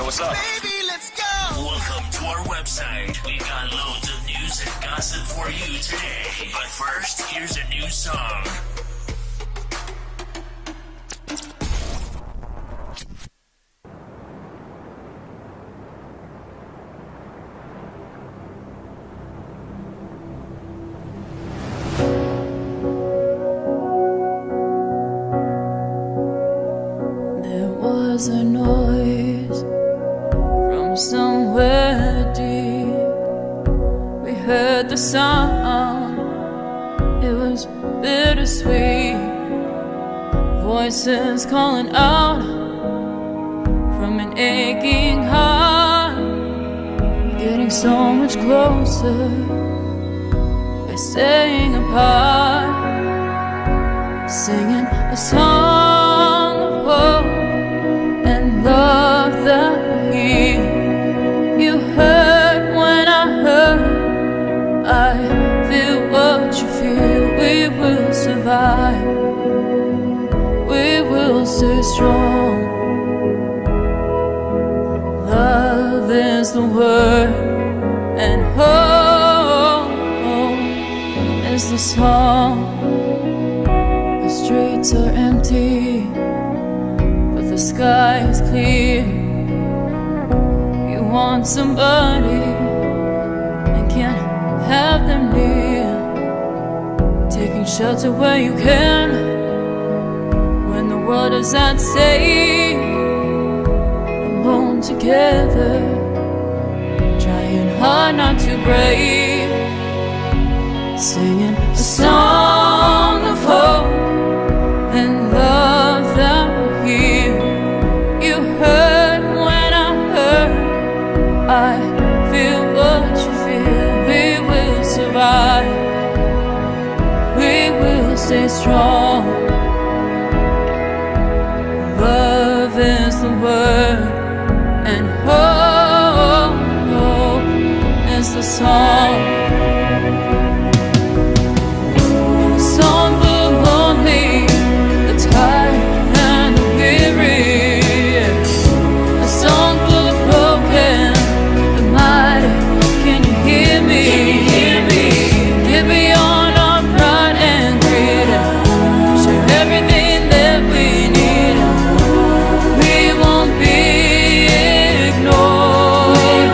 Yo, what's up? Baby, let's go. Welcome to our website. We've got loads of news and gossip for you today. But first, here's a new song. Was a noise from somewhere deep. We heard the sound, it was bittersweet. Voices calling out from an aching heart, getting so much closer by staying apart, singing a song of hope and love that you heard when I heard. I feel what you feel. We will survive. We will stay strong. Love is the word, and hope is the song. The streets are empty, the sky is clear. You want somebody and can't have them near. Taking shelter where you can when the world is at stake. Alone together, trying hard not to break. Singing a song of hope and love that you heard when I heard. I feel what you feel. We will survive. We will stay strong. Love is the word, and hope is the song. A song for the lonely, the tired, and the weary. A song for the broken, the mighty. Can you hear me? Get beyond our pride and greed. Share everything that we need. We won't be ignored.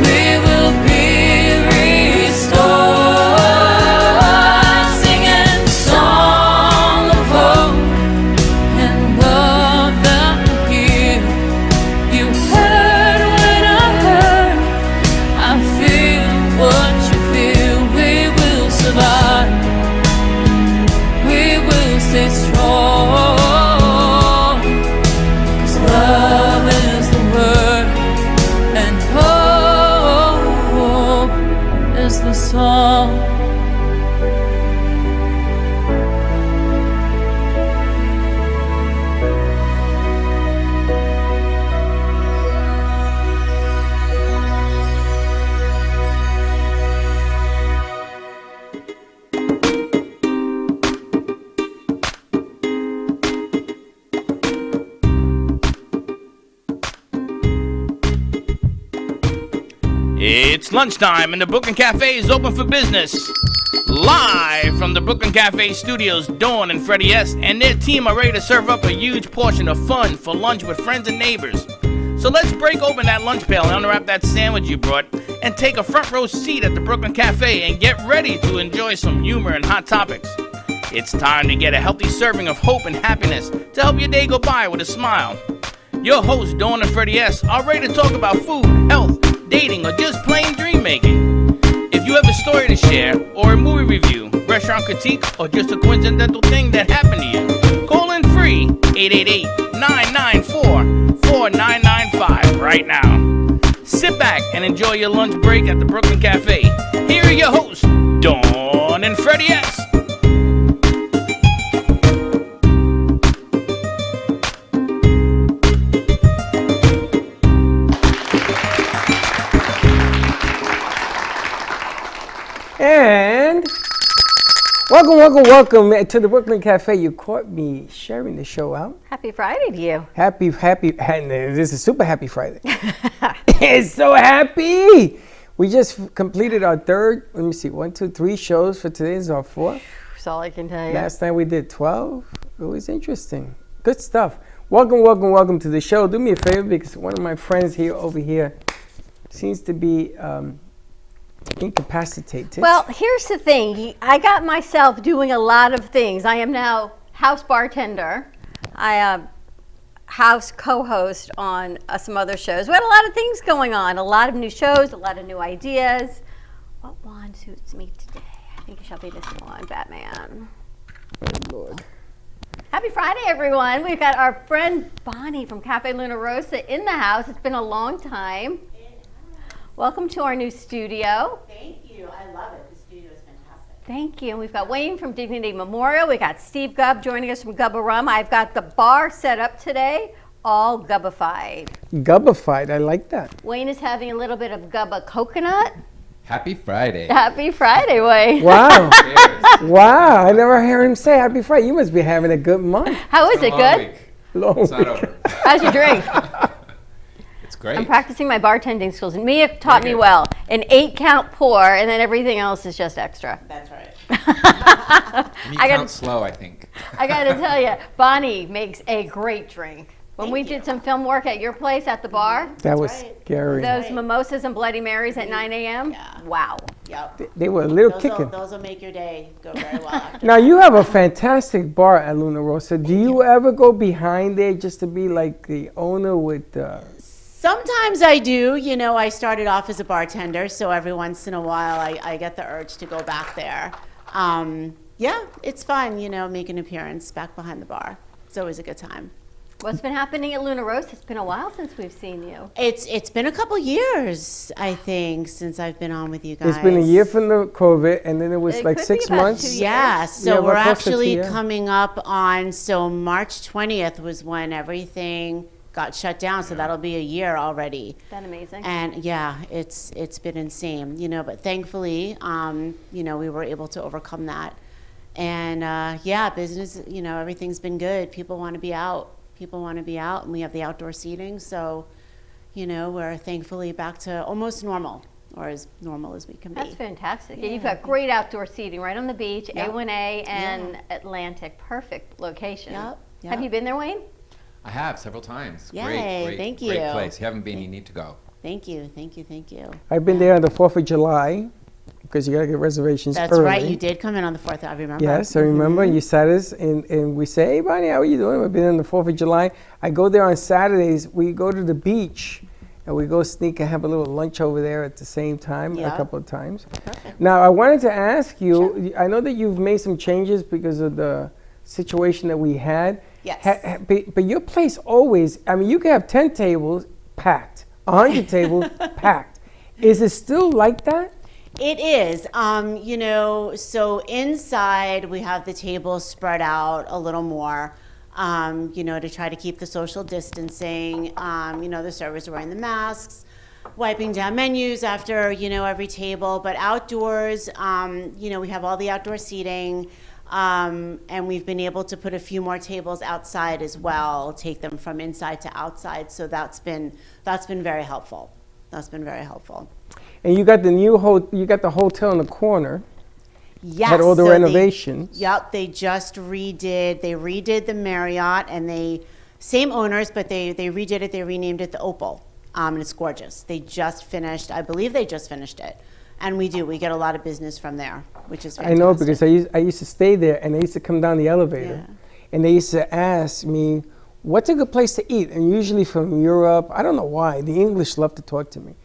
We will be restored. Singing song of hope and love that you heard when I heard. I feel what you feel. We will survive. We will stay strong. 'Cause love is the word, and hope is the song. It's lunchtime and the Brooklyn Cafe is open for business. Live from the Brooklyn Cafe studios, Dawn and Freddie S. and their team are ready to serve up a huge portion of fun for lunch with friends and neighbors. So let's break open that lunch pail and unwrap that sandwich you brought and take a front row seat at the Brooklyn Cafe and get ready to enjoy some humor and hot topics. It's time to get a healthy serving of hope and happiness to help your day go by with a smile. Your hosts, Dawn and Freddie S., are ready to talk about food, health, dating, or just plain dream making. If you have a story to share, or a movie review, restaurant critique, or just a coincidental thing that happened to you, call in free 888-994-4995 right now. Sit back and enjoy your lunch break at the Brooklyn Cafe. Here are your hosts, Dawn and Freddie S. And Welcome to the Brooklyn Cafe. You caught me sharing the show out. Happy Friday to you. Happy, and this is super happy Friday. It's so happy. We just completed our third, 1, 2, 3 shows for today. This is our 4th. That's all I can tell you. Last time we did 12. It was interesting. Good stuff. Welcome to the show. Do me a favor because one of my friends over here seems to be incapacitated. Well, here's the thing. I got myself doing a lot of things. I am now house bartender. I am house co-host on some other shows. We had a lot of things going on. A lot of new shows, a lot of new ideas. What wand suits me today? I think it shall be this one, Batman. Oh, Lord. Happy Friday, everyone. We've got our friend Bonnie from Cafe Luna Rosa in the house. It's been a long time. Welcome to our new studio. Thank you. I love it. The studio is fantastic. Thank you. And we've got Wayne from Dignity Memorial. We got Steve Gubb joining us from Gubba Rum. I've got the bar set up today, all Gubbified. Gubbified, I like that. Wayne is having a little bit of Gubba coconut. Happy Friday. Happy Friday, Wayne. Wow. Wow, I never hear him say Happy Friday. You must be having a good month. How is it? Good? Long It's not week. over. How's your drink? It's great. I'm practicing my bartending skills. And Mia taught me good. well. An 8-count pour, and then everything else is just extra. That's right. And you I gotta- count slow, I think. I got to tell you, Bonnie makes a great drink. When we did some film work at your place at the bar, That was right. scary. those mimosas and Bloody Marys at 9 a.m. Yeah. Wow. Yep. They were a little kicking. Those will make your day go very well. After. Now, you have a fantastic bar at Luna Rosa. Do you ever go behind there just to be like the owner with Sometimes I do. You know, I started off as a bartender, so every once in a while I get the urge to go back there. Yeah, it's fun, you know, make an appearance back behind the bar. It's always a good time. What's been happening at Luna Rosa? It's been a while since we've seen you. It's been a couple years, I think, since I've been on with you guys. It's been a year from the COVID, and then it was It like could 6 be about months. 2 years. Yeah, so we're we're close to actually 2 years. coming up on, so March 20th was when everything got shut down, so that'll be a year already. Is that amazing? And yeah, it's been insane, you know, but thankfully, you know, we were able to overcome that. And yeah, business, you know, everything's been good. People want to be out. People want to be out, and we have the outdoor seating, so, you know, we're thankfully back to almost normal, or as normal as we can be. That's fantastic. Yeah, you've got great outdoor seating right on the beach, Yep. A1A and Yeah. Atlantic. Perfect location. Yep, yep. Have you been there, Wayne? I have several times. Yay, Great, thank Great you. place. You haven't been, you need to go. Thank you, thank you, thank you. I've been there on the 4th of July because you got to get reservations That's early. right, you did come in on the 4th, I remember. Yes, I remember. You sat us, and we say, "Hey, Bonnie, how are you doing?" We've been on the 4th of July. I go there on Saturdays. We go to the beach, and we go sneak and have a little lunch over there at the same time a Yeah. couple of times. Now, I wanted to ask you, I know that you've made some changes because of the situation that we had. Yes. But your place always, I mean, you can have 10 tables packed, 100 tables packed. Is it still like that? It is, you know, so inside we have the tables spread out a little more, you know, to try to keep the social distancing. You know, the servers are wearing the masks, wiping down menus after, you know, every table. But outdoors, you know, we have all the outdoor seating, and we've been able to put a few more tables outside as well, take them from inside to outside. So that's been very helpful. That's been very helpful. And you got the you got the hotel in the corner. Yes. Had all the so renovations. Yep, they just redid the Marriott, and same owners, but they redid it, they renamed it the Opal, and it's gorgeous. They just finished, I believe they just finished it. And we get a lot of business from there, which is fantastic. I know because I used to stay there, and I used to come down the elevator, and they used to ask me, "What's a good place to eat?" And usually from Europe, I don't know why, the English love to talk to me.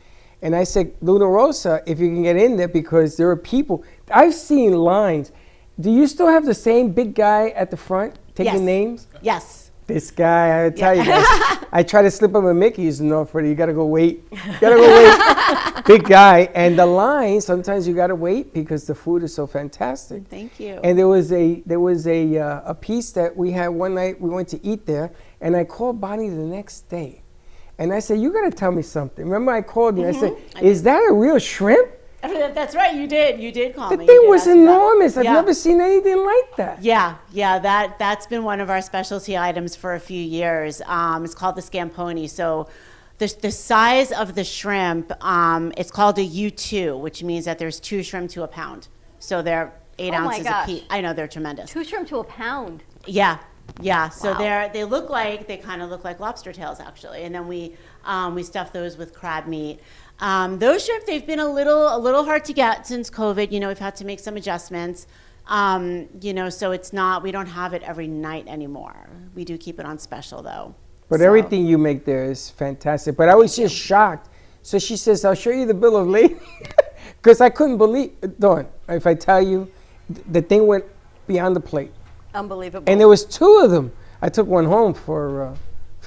And I said, Luna Rosa, if you can get in there, because there are people. I've seen lines. Do you still have the same big guy at the front taking Yes. names? Yes. This guy, I tell you guys, I try to slip up with Mickey's, no, Freddie, you gotta go wait. You gotta go wait. Big guy. And the line, sometimes you gotta wait because the food is so fantastic. Thank you. And there was a piece that we had one night, we went to eat there, and I called Bonnie the next day. And I said, you gotta tell me something. Remember I called you, I said, is that a real shrimp? That's right. You did call The me. thing You did was ask about- enormous. I've Yeah. never seen anything like that. Yeah, that's been one of our specialty items for a few years. It's called the Scamponi. So the size of the shrimp, it's called a U2, which means that there's 2 shrimp to a pound. So they're 8 Oh my ounces gosh. a piece. I know, they're tremendous. 2 shrimp to a pound. Yeah. So Wow. they kind of look like lobster tails actually, and then we stuff those with crab meat. Those shrimp, they've been a little hard to get since COVID. You know, we've had to make some adjustments. You know, so we don't have it every night anymore. We do keep it on special though. But So- everything you make there is fantastic. But I was just shocked. So she says, I'll show you the bill of lading. Because I couldn't believe, Dawn, if I tell you, the thing went beyond the plate. Unbelievable. And there was 2 of them. I took one home for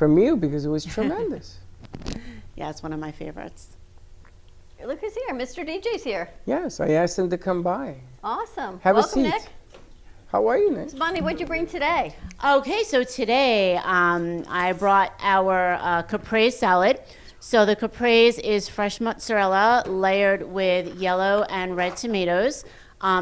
meal because it was tremendous. Yeah, it's one of my favorites. Look who's here. Mr. DJ's here. Yes, I asked him to come by. Awesome. Have Welcome, a seat. Nick. How are you, Nick? Bonnie, what'd you bring today? Okay, so today I brought our caprese salad. So the caprese is fresh mozzarella layered with yellow and red tomatoes,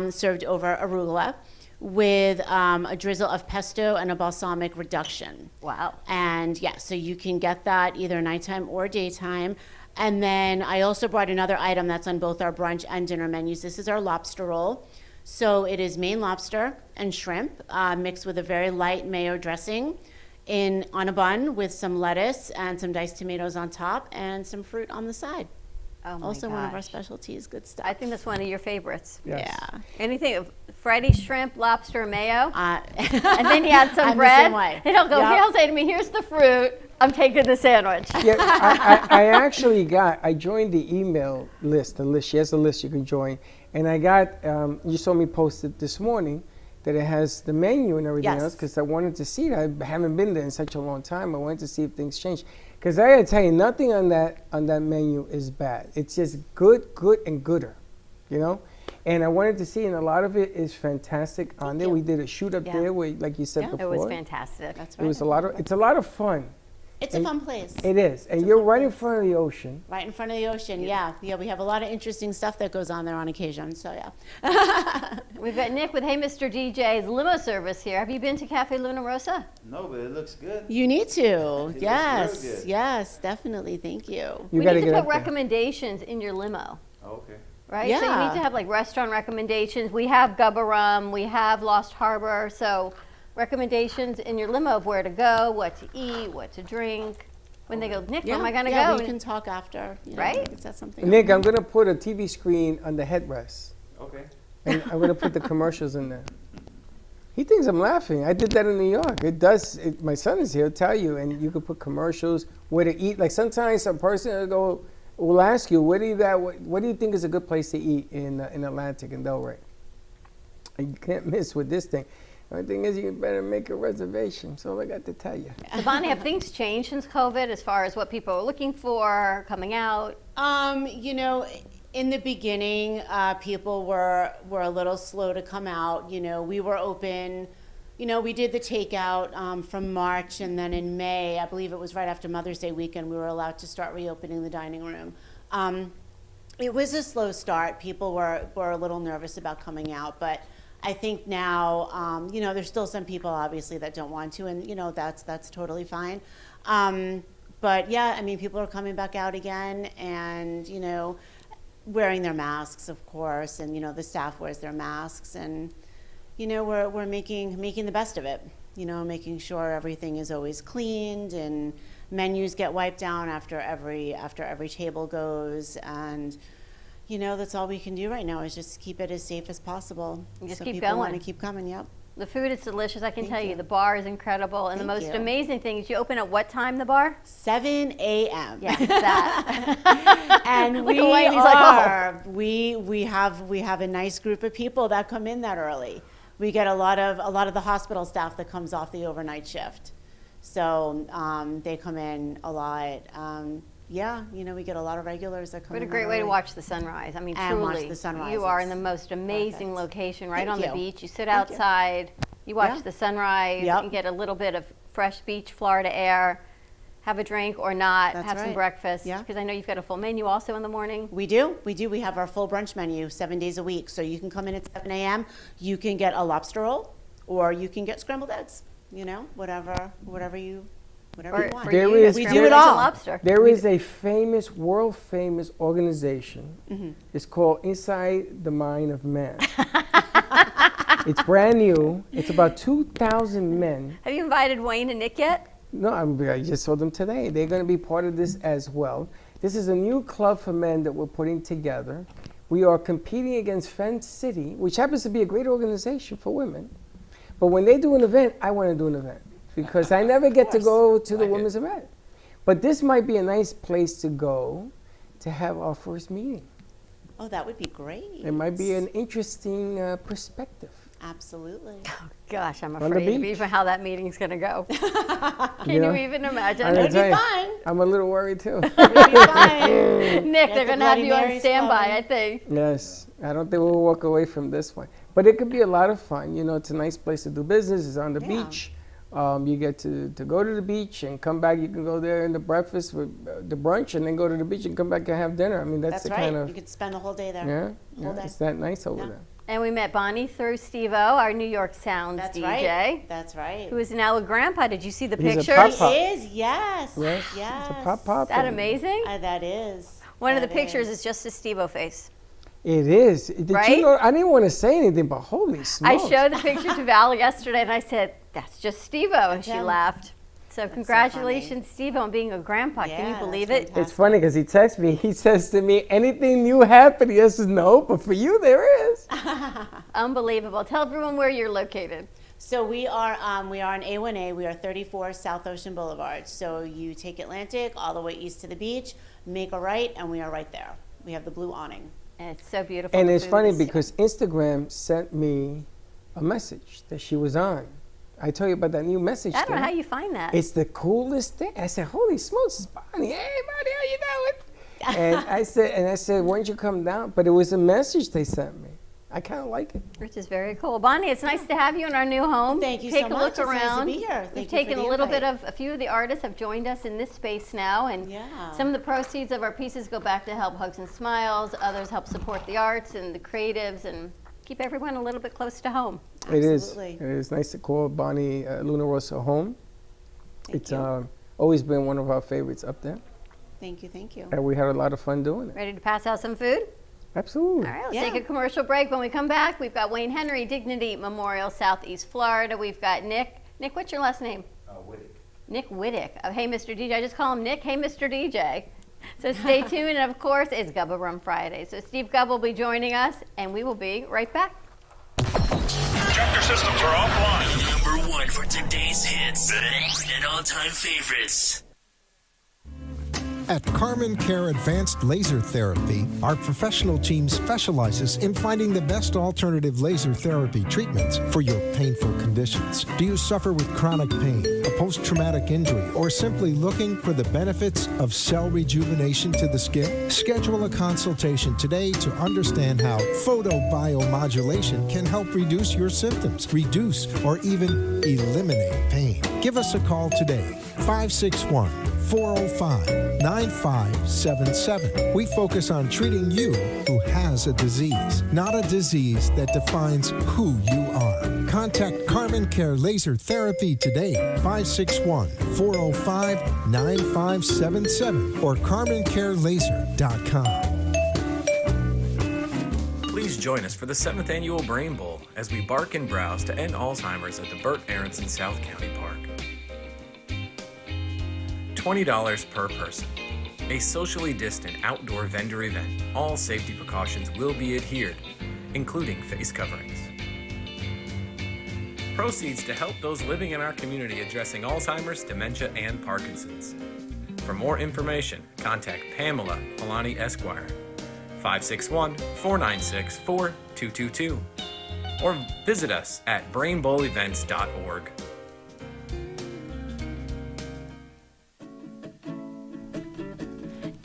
served over arugula, with a drizzle of pesto and a balsamic reduction. Wow. And yeah, so you can get that either nighttime or daytime. And then I also brought another item that's on both our brunch and dinner menus. This is our lobster roll. So it is Maine lobster and shrimp mixed with a very light mayo dressing on a bun with some lettuce and some diced tomatoes on top and some fruit on the side. Oh my Also one of our gosh. specialties, good stuff. I think that's one of your favorites. Yes. Yeah. Anything of Freddy shrimp, lobster, mayo, And and then you add some I'm the bread. same way. And he'll go. Yep. He'll say to me, "Here's the fruit. I'm taking the sandwich." Yeah, I actually I joined the email list, she has a list you can join. And I got, you saw me post it this morning, that it has the menu and everything Yes. else, because I wanted to see it. I haven't been there in such a long time. I wanted to see if things changed. Because I gotta tell you, nothing on that menu is bad. It's just good, and gooder, you know? And I wanted to see, and a lot of it is fantastic on there. you. We did a shoot up Yeah. there where, like you said Yeah. before. It was fantastic. That's It right. was it's a lot of fun. It's a fun place. It is. And a you're fun right in place. front of the ocean. Right in front of the ocean, yeah. We have a lot of interesting stuff that goes on there on occasion, so yeah. We've got Nick with Hey Mr. DJ's limo service here. Have you been to Cafe Luna Rosa? No, but it looks good. You need to, real yes, good. yes, definitely, thank you. You We gotta need to get put up there. recommendations in your limo, Oh, okay. right? So you Yeah. need to have like restaurant recommendations. We have Gubba Rum, we have Lost Harbor, so recommendations in your limo of where to go, what to eat, what to drink. When they go, Nick, where am I gonna yeah, go? we can talk after, you know, Right? we can set something up. Nick, I'm gonna put a TV screen on the headrest. Okay. And I'm gonna put the commercials in there. He thinks I'm laughing. I did that in New York. It does. My son is here. He'll tell you, and you could put commercials where to eat. Like sometimes a person will ask you, "What do you think is a good place to eat in Atlantic and Delray?" And you can't miss with this thing. The only thing is, you better make a reservation. That's all I got to tell you. So Bonnie, have things changed since COVID as far as what people are looking for, coming out? You know, in the beginning, people were a little slow to come out. You know, we were open. You know, we did the takeout from March, and then in May, I believe it was right after Mother's Day weekend, we were allowed to start reopening the dining room. It was a slow start. People were a little nervous about coming out, but I think now, you know, there's still some people obviously that don't want to, and you know, that's totally fine. But yeah, I mean, people are coming back out again, and you know, wearing their masks, of course, and you know, the staff wears their masks, and you know, we're making the best of it. You know, making sure everything is always cleaned and menus get wiped down after every table goes, and you know, that's all we can do right now is just keep it as safe as possible. And just so keep people want going. to keep coming. Yep. The food is delicious, I can Thank tell you. you. The bar is incredible. And the Thank most you. amazing thing is you open at what time, the bar? 7 a.m. Yeah, that. And Look we away, and he's like, "Oh." are we have a nice group of people that come in that early. We get a lot of the hospital staff that comes off the overnight shift, so they come in a lot. Yeah, you know, we get a lot of regulars that come What a in great that way to early. watch the sunrise. I mean, And watch truly, the sunrise. you are in It's the most amazing perfect. location right Thank on the you. beach. You sit Thank you. outside, you watch Yeah. the sunrise, Yep. and get a little bit of fresh beach Florida air. have a drink or not, That's have some right. breakfast. Yeah. Because I know you've got a full menu also in the morning. We do. We have our full brunch menu 7 days a week. So you can come in at 7 a.m. You can get a lobster roll, or you can get scrambled eggs. You know, whatever you Or want. for There you, is- the We do scrambled it eggs and all. lobster. There is a famous, world famous organization. It's called Inside the Mind of Man. It's brand new. It's about 2,000 men. Have you invited Wayne and Nick yet? No, I just saw them today. They're going to be part of this as well. This is a new club for men that we're putting together. We are competing against Fence City, which happens to be a great organization for women. But when they do an event, I want to do an event because I never get to go to the Like it. women's event. But this might be a nice place to go to have our first meeting. Oh, that would be great. It might be an interesting perspective. Absolutely. Gosh, I'm the afraid of beach. even how that meeting's going to go. Can Yeah. you even imagine? I'm gonna It'd tell be you, fine. I'm a little worried too. It'd be fine. Nick, Get they're the going to have Bloody you on Marys standby, flowing. I think. Yes, I don't think we'll walk away from this one. But it could be a lot of fun. You know, it's a nice place to do business. It's on the Yeah. beach. You get to go to the beach and come back. You can go there in the breakfast with the brunch and then go to the beach and come back and have dinner. I mean, that's That's the right. kind You of, could spend the whole day there. yeah, Whole day. it's that nice over Yeah. there. And we met Bonnie through Steve-O, our New York Sounds That's DJ, right. That's right. who is now a grandpa. Did you see the He's a pictures? pop-pop. He is, yes. Yes, Yes. it's a pop. Is that amazing? That is. One of the That pictures is just a Steve-O face. It is. Did Right? you know? I didn't want to say anything, but holy I smokes! showed the picture to Val yesterday, and I said, "That's just Steve-O," and she him. laughed. So so congratulations, Steve-O, on being a grandpa. Can Yeah, you that's believe it? It's funny because he texts me. He says to me, "Anything new happen?" He says, "No, but for you there is." Unbelievable. Tell everyone where you're located. So we are on A1A. We are 34 South Ocean Boulevard. So you take Atlantic all the way east to the beach, make a right, and we are right there. We have the blue awning. And it's so beautiful. And The it's food funny is- because Instagram sent me a message that she was on. I told you about that new message I don't know thing. how you find that. It's the coolest thing. I said, "Holy smokes, it's Bonnie! Hey, Bonnie, how you doing?" and I said, "Why don't you come down?" But it was a message they sent me. I kind of like it. Which is very cool. Bonnie, it's nice to have you in our new home. Thank you Take so a much. look It's nice to around. be here. We've Thank you for taken the a little bit invite. of, a few of the artists have joined us in this space now, and Yeah. some of the proceeds of our pieces go back to help Hugs and Smiles. Others help support the arts and the creatives and keep everyone a little bit close to home. It is. Absolutely. It is nice to call Bonnie Luna Rosa home. Thank It's you. always been one of our favorites up there, Thank you. Thank you. and we had a lot of fun doing it. Ready to pass out some food? Absolutely. All right, let's Yeah. take a commercial break. When we come back, we've got Wayne Henry, Dignity Memorial, Southeast Florida. We've got Nick. Nick, what's your last name? Nick Whittick. Oh, hey, Mr. DJ. I just call him Nick. Hey, Mr. DJ. So stay tuned. And of course, it's Gubba Rum Friday. So Steve Gubb will be joining us, and we will be right back. Tractor systems are offline. Number one for today's hits and all-time favorites. At Carmen Care Advanced Laser Therapy, our professional team specializes in finding the best alternative laser therapy treatments for your painful conditions. Do you suffer with chronic pain, a post-traumatic injury, or simply looking for the benefits of cell rejuvenation to the skin? Schedule a consultation today to understand how photobiomodulation can help reduce your symptoms, reduce or even eliminate pain. Give us a call today, 561-405-9577. We focus on treating you who has a disease, not a disease that defines who you are. Contact Carmen Care Laser Therapy today, 561-405-9577 or carmencarelaser.com. Please join us for the 7th Annual Brain Bowl as we bark and browse to end Alzheimer's at the Burt Aronson South County Park. $20 per person. A socially distant outdoor vendor event. All safety precautions will be adhered, including face coverings. Proceeds to help those living in our community addressing Alzheimer's, dementia, and Parkinson's. For more information, contact Pamela Polani Esquire, 561-496-4222, or visit us at brainbowlevents.org.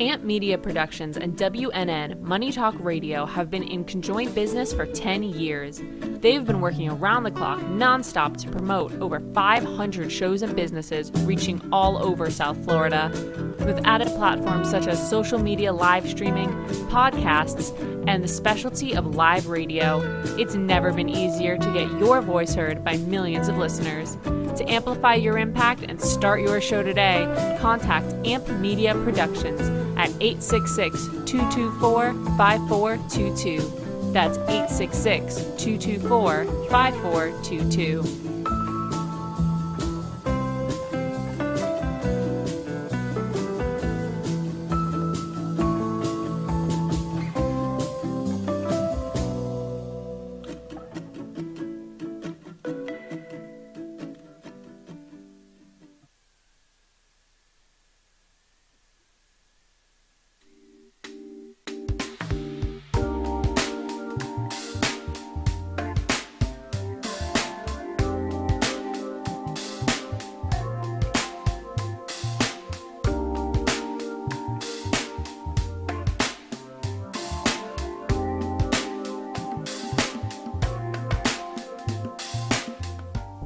Amp Media Productions and WNN Money Talk Radio have been in conjoint business for 10 years. They've been working around the clock, nonstop, to promote over 500 shows and businesses reaching all over South Florida. With added platforms such as social media live streaming, podcasts, and the specialty of live radio, it's never been easier to get your voice heard by millions of listeners. To amplify your impact and start your show today, contact Amp Media Productions at 866-224-5422. That's 866-224-5422.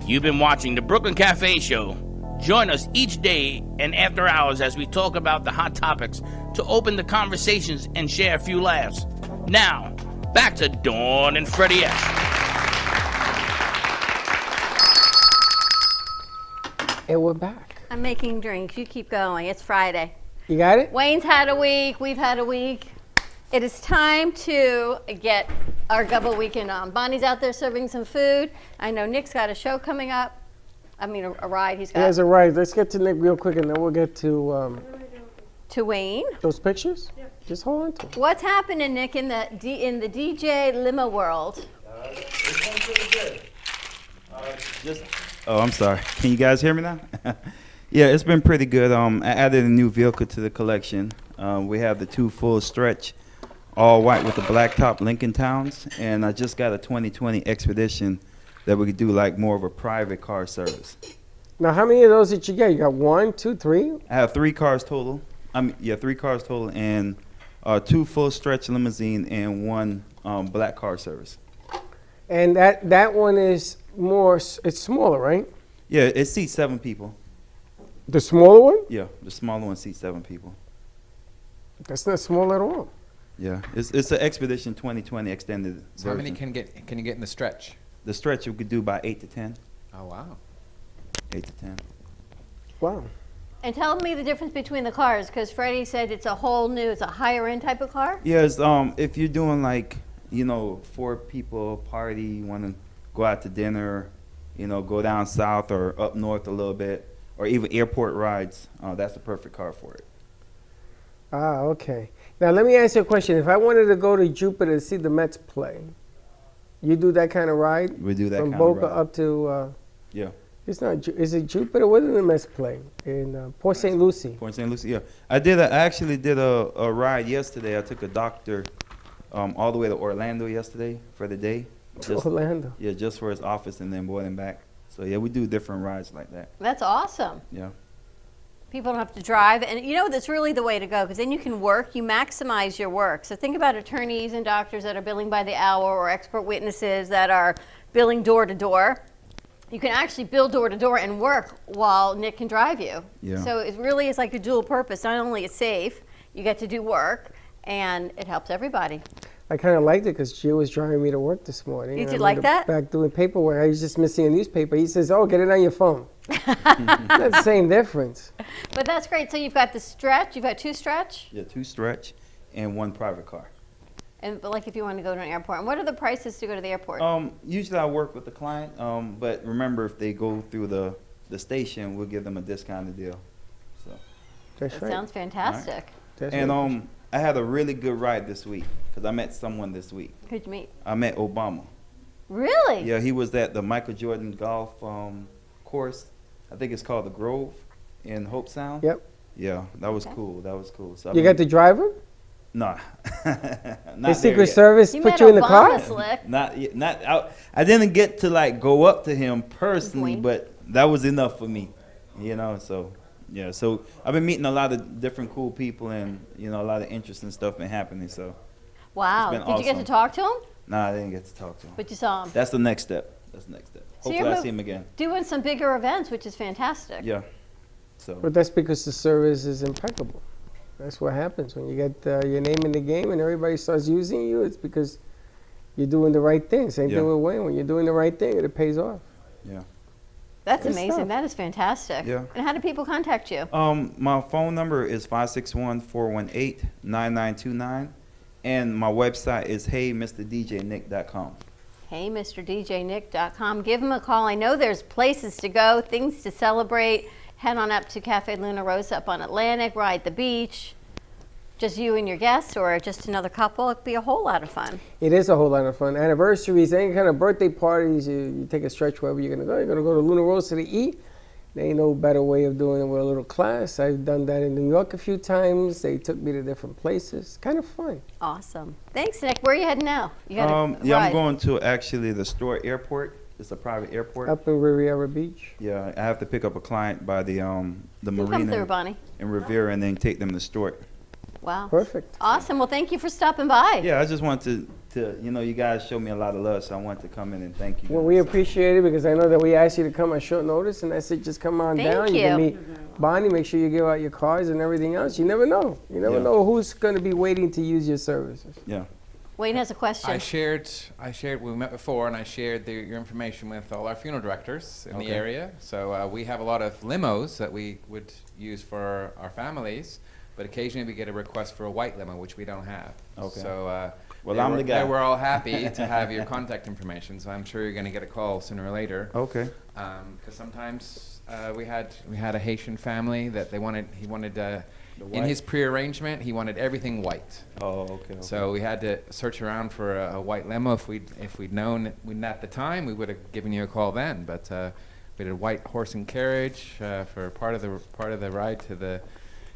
You've been watching the Brooklyn Cafe Show. Join us each day and after hours as we talk about the hot topics to open the conversations and share a few laughs. Now, back to Dawn and Freddie S. And we're back. I'm making drinks. You keep going. It's Friday. You got it? Wayne's had a week. We've had a week. It is time to get our Gubba weekend on. Bonnie's out there serving some food. I know Nick's got a show coming up. I mean, a ride he's got. He has a ride. Let's get to Nick real quick, and then we'll get to Wayne. Those pictures. Yeah. Just hold on to them. What's happening, Nick, in the DJ limo world? It's going pretty good. Oh, I'm sorry. Can you guys hear me now? Yeah, it's been pretty good. I added a new vehicle to the collection. We have the 2 full stretch, all white with the black top Lincoln Towns, and I just got a 2020 Expedition that we could do like more of a private car service. Now, how many of those did you get? You got 1, 2, 3? I have 3 cars total. 3 cars total, and 2 full stretch limousine and 1 black car service. And that one is more. It's smaller, right? Yeah, it seats 7 people. The smaller one? Yeah, the smaller one seats 7 people. That's not small at all. Yeah, it's an Expedition 2020 extended version. So how many can you get in the stretch? The stretch we could do by 8 to 10. Oh wow. 8 to 10. Wow. And tell me the difference between the cars, because Freddie said it's a higher end type of car. Yes, if you're doing like 4 people party, you want to go out to dinner, go down south or up north a little bit, or even airport rides, that's the perfect car for it. Ah, okay. Now let me ask you a question. If I wanted to go to Jupiter to see the Mets play, you do that kind of ride? We do that from kind of Boca ride. up to. Yeah. It's not. Is it Jupiter? Where did the Mets play? In Port St. Lucie. Port St. Lucie. Yeah. I actually did a ride yesterday. I took a doctor all the way to Orlando yesterday for the day. Orlando. Yeah, just for his office and then brought him back. So yeah, we do different rides like that. That's awesome. Yeah. People don't have to drive, and that's really the way to go, because then you can work, you maximize your work. So think about attorneys and doctors that are billing by the hour, or expert witnesses that are billing door to door. You can actually bill door to door and work while Nick can drive you. Yeah. So it really is like a dual purpose. Not only it's safe, you get to do work, and it helps everybody. I kind of liked it because Gio was driving me to work this morning. You did I'm like that? Back doing paperwork. I was just missing a newspaper. He says, "Oh, get it on your phone." Not the same difference. But that's great. So you've got the stretch. You've got 2 stretch. Yeah, 2 stretch and 1 private car. But like if you want to go to an airport, and what are the prices to go to the airport? Usually I work with the client, but remember if they go through the station, we'll give them a discounted deal. So. That's That sounds fantastic. Right. And I had a really good ride this week because I met someone this week. Who'd you meet? I met Obama. Really? Yeah, he was at the Michael Jordan golf course. I think it's called the Grove in Hope Sound. Yep. Yeah, that was cool. That was cool. So You got the driver? Nah. The Secret Service put you in the car? Slick. Not. I didn't get to like go up to him personally, but that was enough for me. So Yeah, so I've been meeting a lot of different cool people, and a lot of interesting stuff been happening. So Wow. been Did you get to awesome. talk to him? nah, I didn't get to talk to him. But you saw him. That's the next step. So Hopefully, you're I see him again. doing some bigger events, which is fantastic. Yeah. So But that's because the service is impeccable. That's what happens when you get your name in the game and everybody starts using you. It's because you're doing the right thing. Same Yeah. thing with Wayne. When you're doing the right thing, it pays off. yeah. That's Good amazing. stuff. That is fantastic. Yeah. And how do people contact you? My phone number is 561-418-9929, and my website is heymrdjnick.com. HeyMrDJNick.com. Give him a call. I know there's places to go, things to celebrate. Head on up to Cafe Luna Rosa up on Atlantic, ride the beach. Just you and your guests, or just another couple. It'd be a whole lot of fun. It is a whole lot of fun. Anniversaries, any kind of birthday parties, you take a stretch wherever you're going to go. You're going to go to Luna Rosa to eat. There ain't no better way of doing it with a little class. I've done that in New York a few times. They took me to different places. Kind of fun. Awesome. Thanks, Nick. Where are you heading now? You got Yeah, I'm going to actually the Stewart Airport. It's a private airport. Up in Riviera Beach. Yeah, I have to pick up a client by the Come marina through, Bonnie. in Riviera, and then take them to Stewart. Wow. Perfect. Awesome. Well, thank you for stopping by. Yeah, I just want to you guys show me a lot of love, so I want to come in and thank you. Well, guys. we appreciate it because I know that we asked you to come on short notice, and I said just come on Thank down. you. Can meet Bonnie. Make sure you give out your cards and everything else. You never know. You never Yeah. know who's going to be waiting to use your services. Yeah. Wayne has a question. I shared, we met before, and I shared your information with all our funeral directors in the Okay. area. So we have a lot of limos that we would use for our families, but occasionally we get a request for a white limo, which we don't have. Okay. So Well, I'm the guy. We're all happy to have your contact information, so I'm sure you're going to get a call sooner or later. Okay. Because sometimes we had a Haitian family that he wanted in white? his pre-arrangement, he wanted everything white. Oh, okay. So we had to search around for a white limo. If we'd known at the time, we would have given you a call then. But we had a white horse and carriage for part of the ride to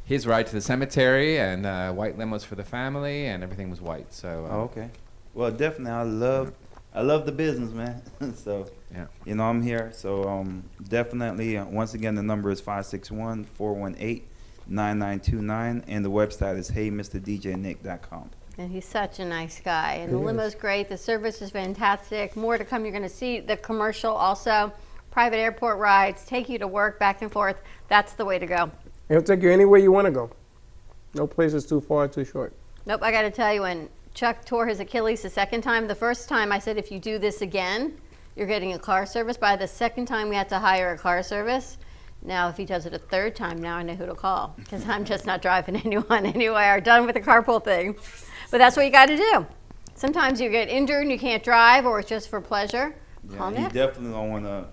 his ride to the cemetery, and white limos for the family, and everything was white. So Okay. Well, definitely, I love the business, man. So yeah. I'm here. So definitely, once again, the number is 561-418-9929, and the website is heymrdjnick.com. And he's such a nice guy. And the He limo's great. The service is fantastic. More to come. You're going to see the commercial also. Private airport rides, take you to work, back and forth. That's the way to go. He'll take you anywhere you want to go. No place is too far, too short. Nope, I got to tell you, when Chuck tore his Achilles the second time, the first time I said, if you do this again, you're getting a car service. By the second time, we had to hire a car service. Now, if he does it a third time, now I know who to call, because I'm just not driving anyone anywhere. I'm done with the carpool thing. But that's what you got to do. Sometimes you get injured and you can't drive, or it's just for pleasure. Call Yeah, you Nick. definitely don't want to,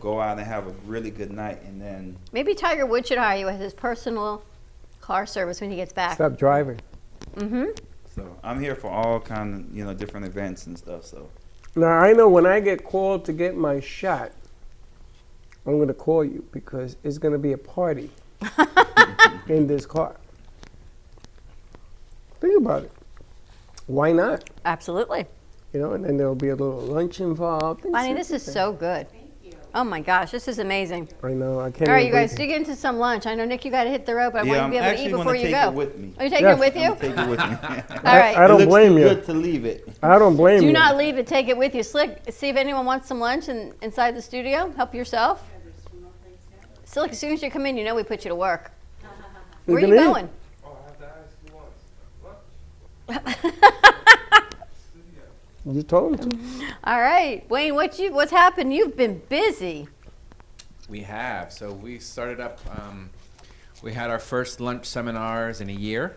go out and have a really good night, and then Maybe Tiger Woods should hire you as his personal car service when he gets back. Stop driving. Mm-hmm. so I'm here for all kind of different events and stuff. So Now, I know when I get called to get my shot, I'm going to call you because it's going to be a party in this car. Think about it. Why not? Absolutely. And then there'll be a little lunch involved. Bonnie, this is so good. Oh my gosh, this is amazing. I know. I can't. All right, you even guys, believe dig into some lunch. I know, Nick, you got to hit the road, but I want you to I'm be able to eat actually before gonna you take go. it with me. Are you taking Yes. it with you? I'm gonna take it with me. All right. I It don't looks blame too you. good to leave it. I don't blame Do you. not leave it. Take it with you. Slick, see if anyone wants some lunch inside the studio. Help yourself. Slick, as soon as you come in, we put you to work. Where are can you eat. going? You told him to. All right, Wayne, what's happened? You've been busy. We have. So we started up, we had our first lunch seminars in a year.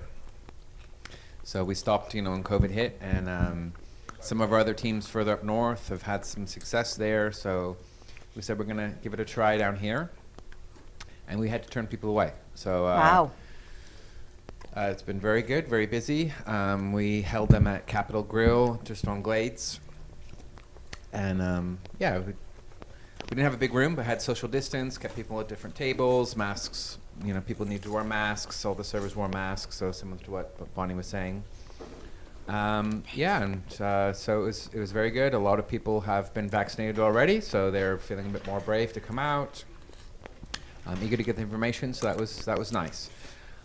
So we stopped, when COVID hit, and some of our other teams further up north have had some success there. So we said we're going to give it a try down here. And we had to turn people away. So Wow. It's been very good, very busy. We held them at Capitol Grill, just on Glades. And we didn't have a big room, but had social distance, kept people at different tables, masks. People need to wear masks. All the servers wore masks, so similar to what Bonnie was saying. So it was very good. A lot of people have been vaccinated already, so they're feeling a bit more brave to come out. I'm eager to get the information, so that was nice.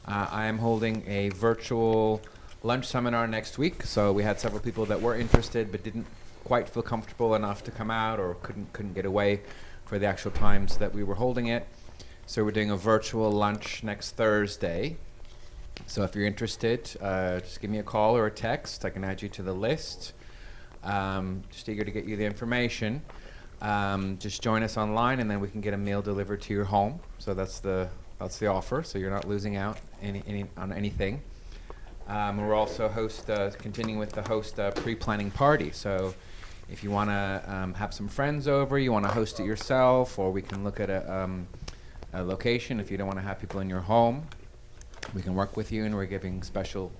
I am holding a virtual lunch seminar next week, so we had several people that were interested but didn't quite feel comfortable enough to come out or couldn't get away for the actual times that we were holding it. So we're doing a virtual lunch next Thursday. So if you're interested, just give me a call or a text. I can add you to the list. Just eager to get you the information. Just join us online, and then we can get a meal delivered to your home. So that's the offer. So you're not losing out on anything. We're also continuing with the host pre-planning party. So if you want to have some friends over, you want to host it yourself, or we can look at a location if you don't want to have people in your home. We can work with you, and we're giving special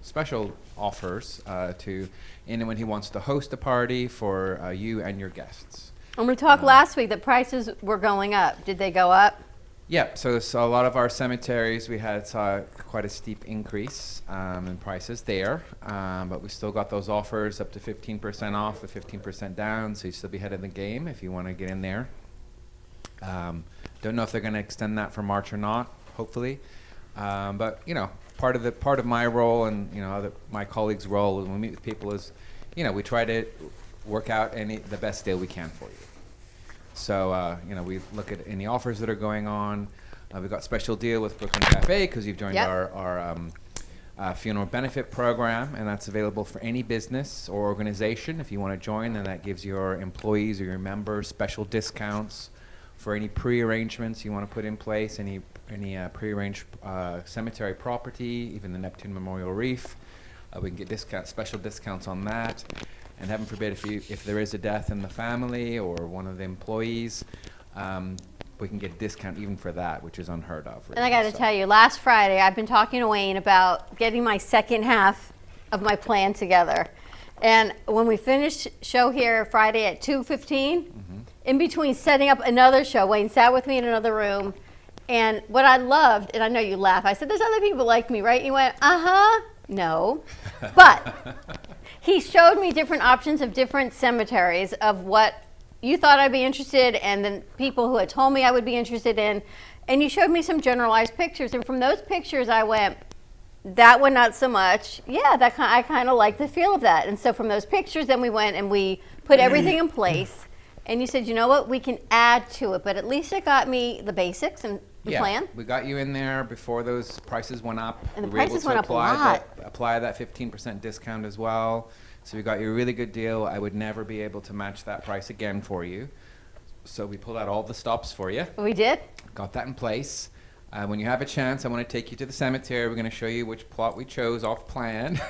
offers to anyone who wants to host a party for you and your guests. And we talked last week that prices were going up. Did they go up? Yeah, so a lot of our cemeteries, we saw quite a steep increase in prices there, but we still got those offers up to 15% off, with 15% down, so you still be ahead of the game if you want to get in there. Don't know if they're going to extend that for March or not, hopefully. But part of my role and my colleagues' role when we meet with people is, we try to work out the best deal we can for you. So we look at any offers that are going on. We've got special deal with Brooklyn Cafe because you've joined our funeral benefit program, and that's available for any business or organization. If you want to join, then that gives your employees or your members special discounts for any pre-arrangements you want to put in place, any pre-arranged cemetery property, even the Neptune Memorial Reef. We can get special discounts on that. And heaven forbid, if there is a death in the family or one of the employees, we can get a discount even for that, which is unheard of. Really. And I got to tell you, last Friday, I've been talking to Wayne about getting my second half of my plan together. And when we finished show here Friday at 2:15, in between setting up another show, Wayne sat with me in another room. And what I loved, and I know you laugh, I said, there's other people like me, right? You went, no. But he showed me different options of different cemeteries of what you thought I'd be interested in, and then people who had told me I would be interested in. And you showed me some generalized pictures. And from those pictures, I went, that one not so much. Yeah, I kind of like the feel of that. And so from those pictures, then we went and we put everything in place. And you said, you know what, we can add to it. But at least it got me the basics and the plan. We got you in there before those prices went up. And the we were prices able went to up a lot. apply that 15% discount as well. So we got you a really good deal. I would never be able to match that price again for you. So we pulled out all the stops for you. We did? Got that in place. When you have a chance, I want to take you to the cemetery. We're going to show you which plot we chose off plan.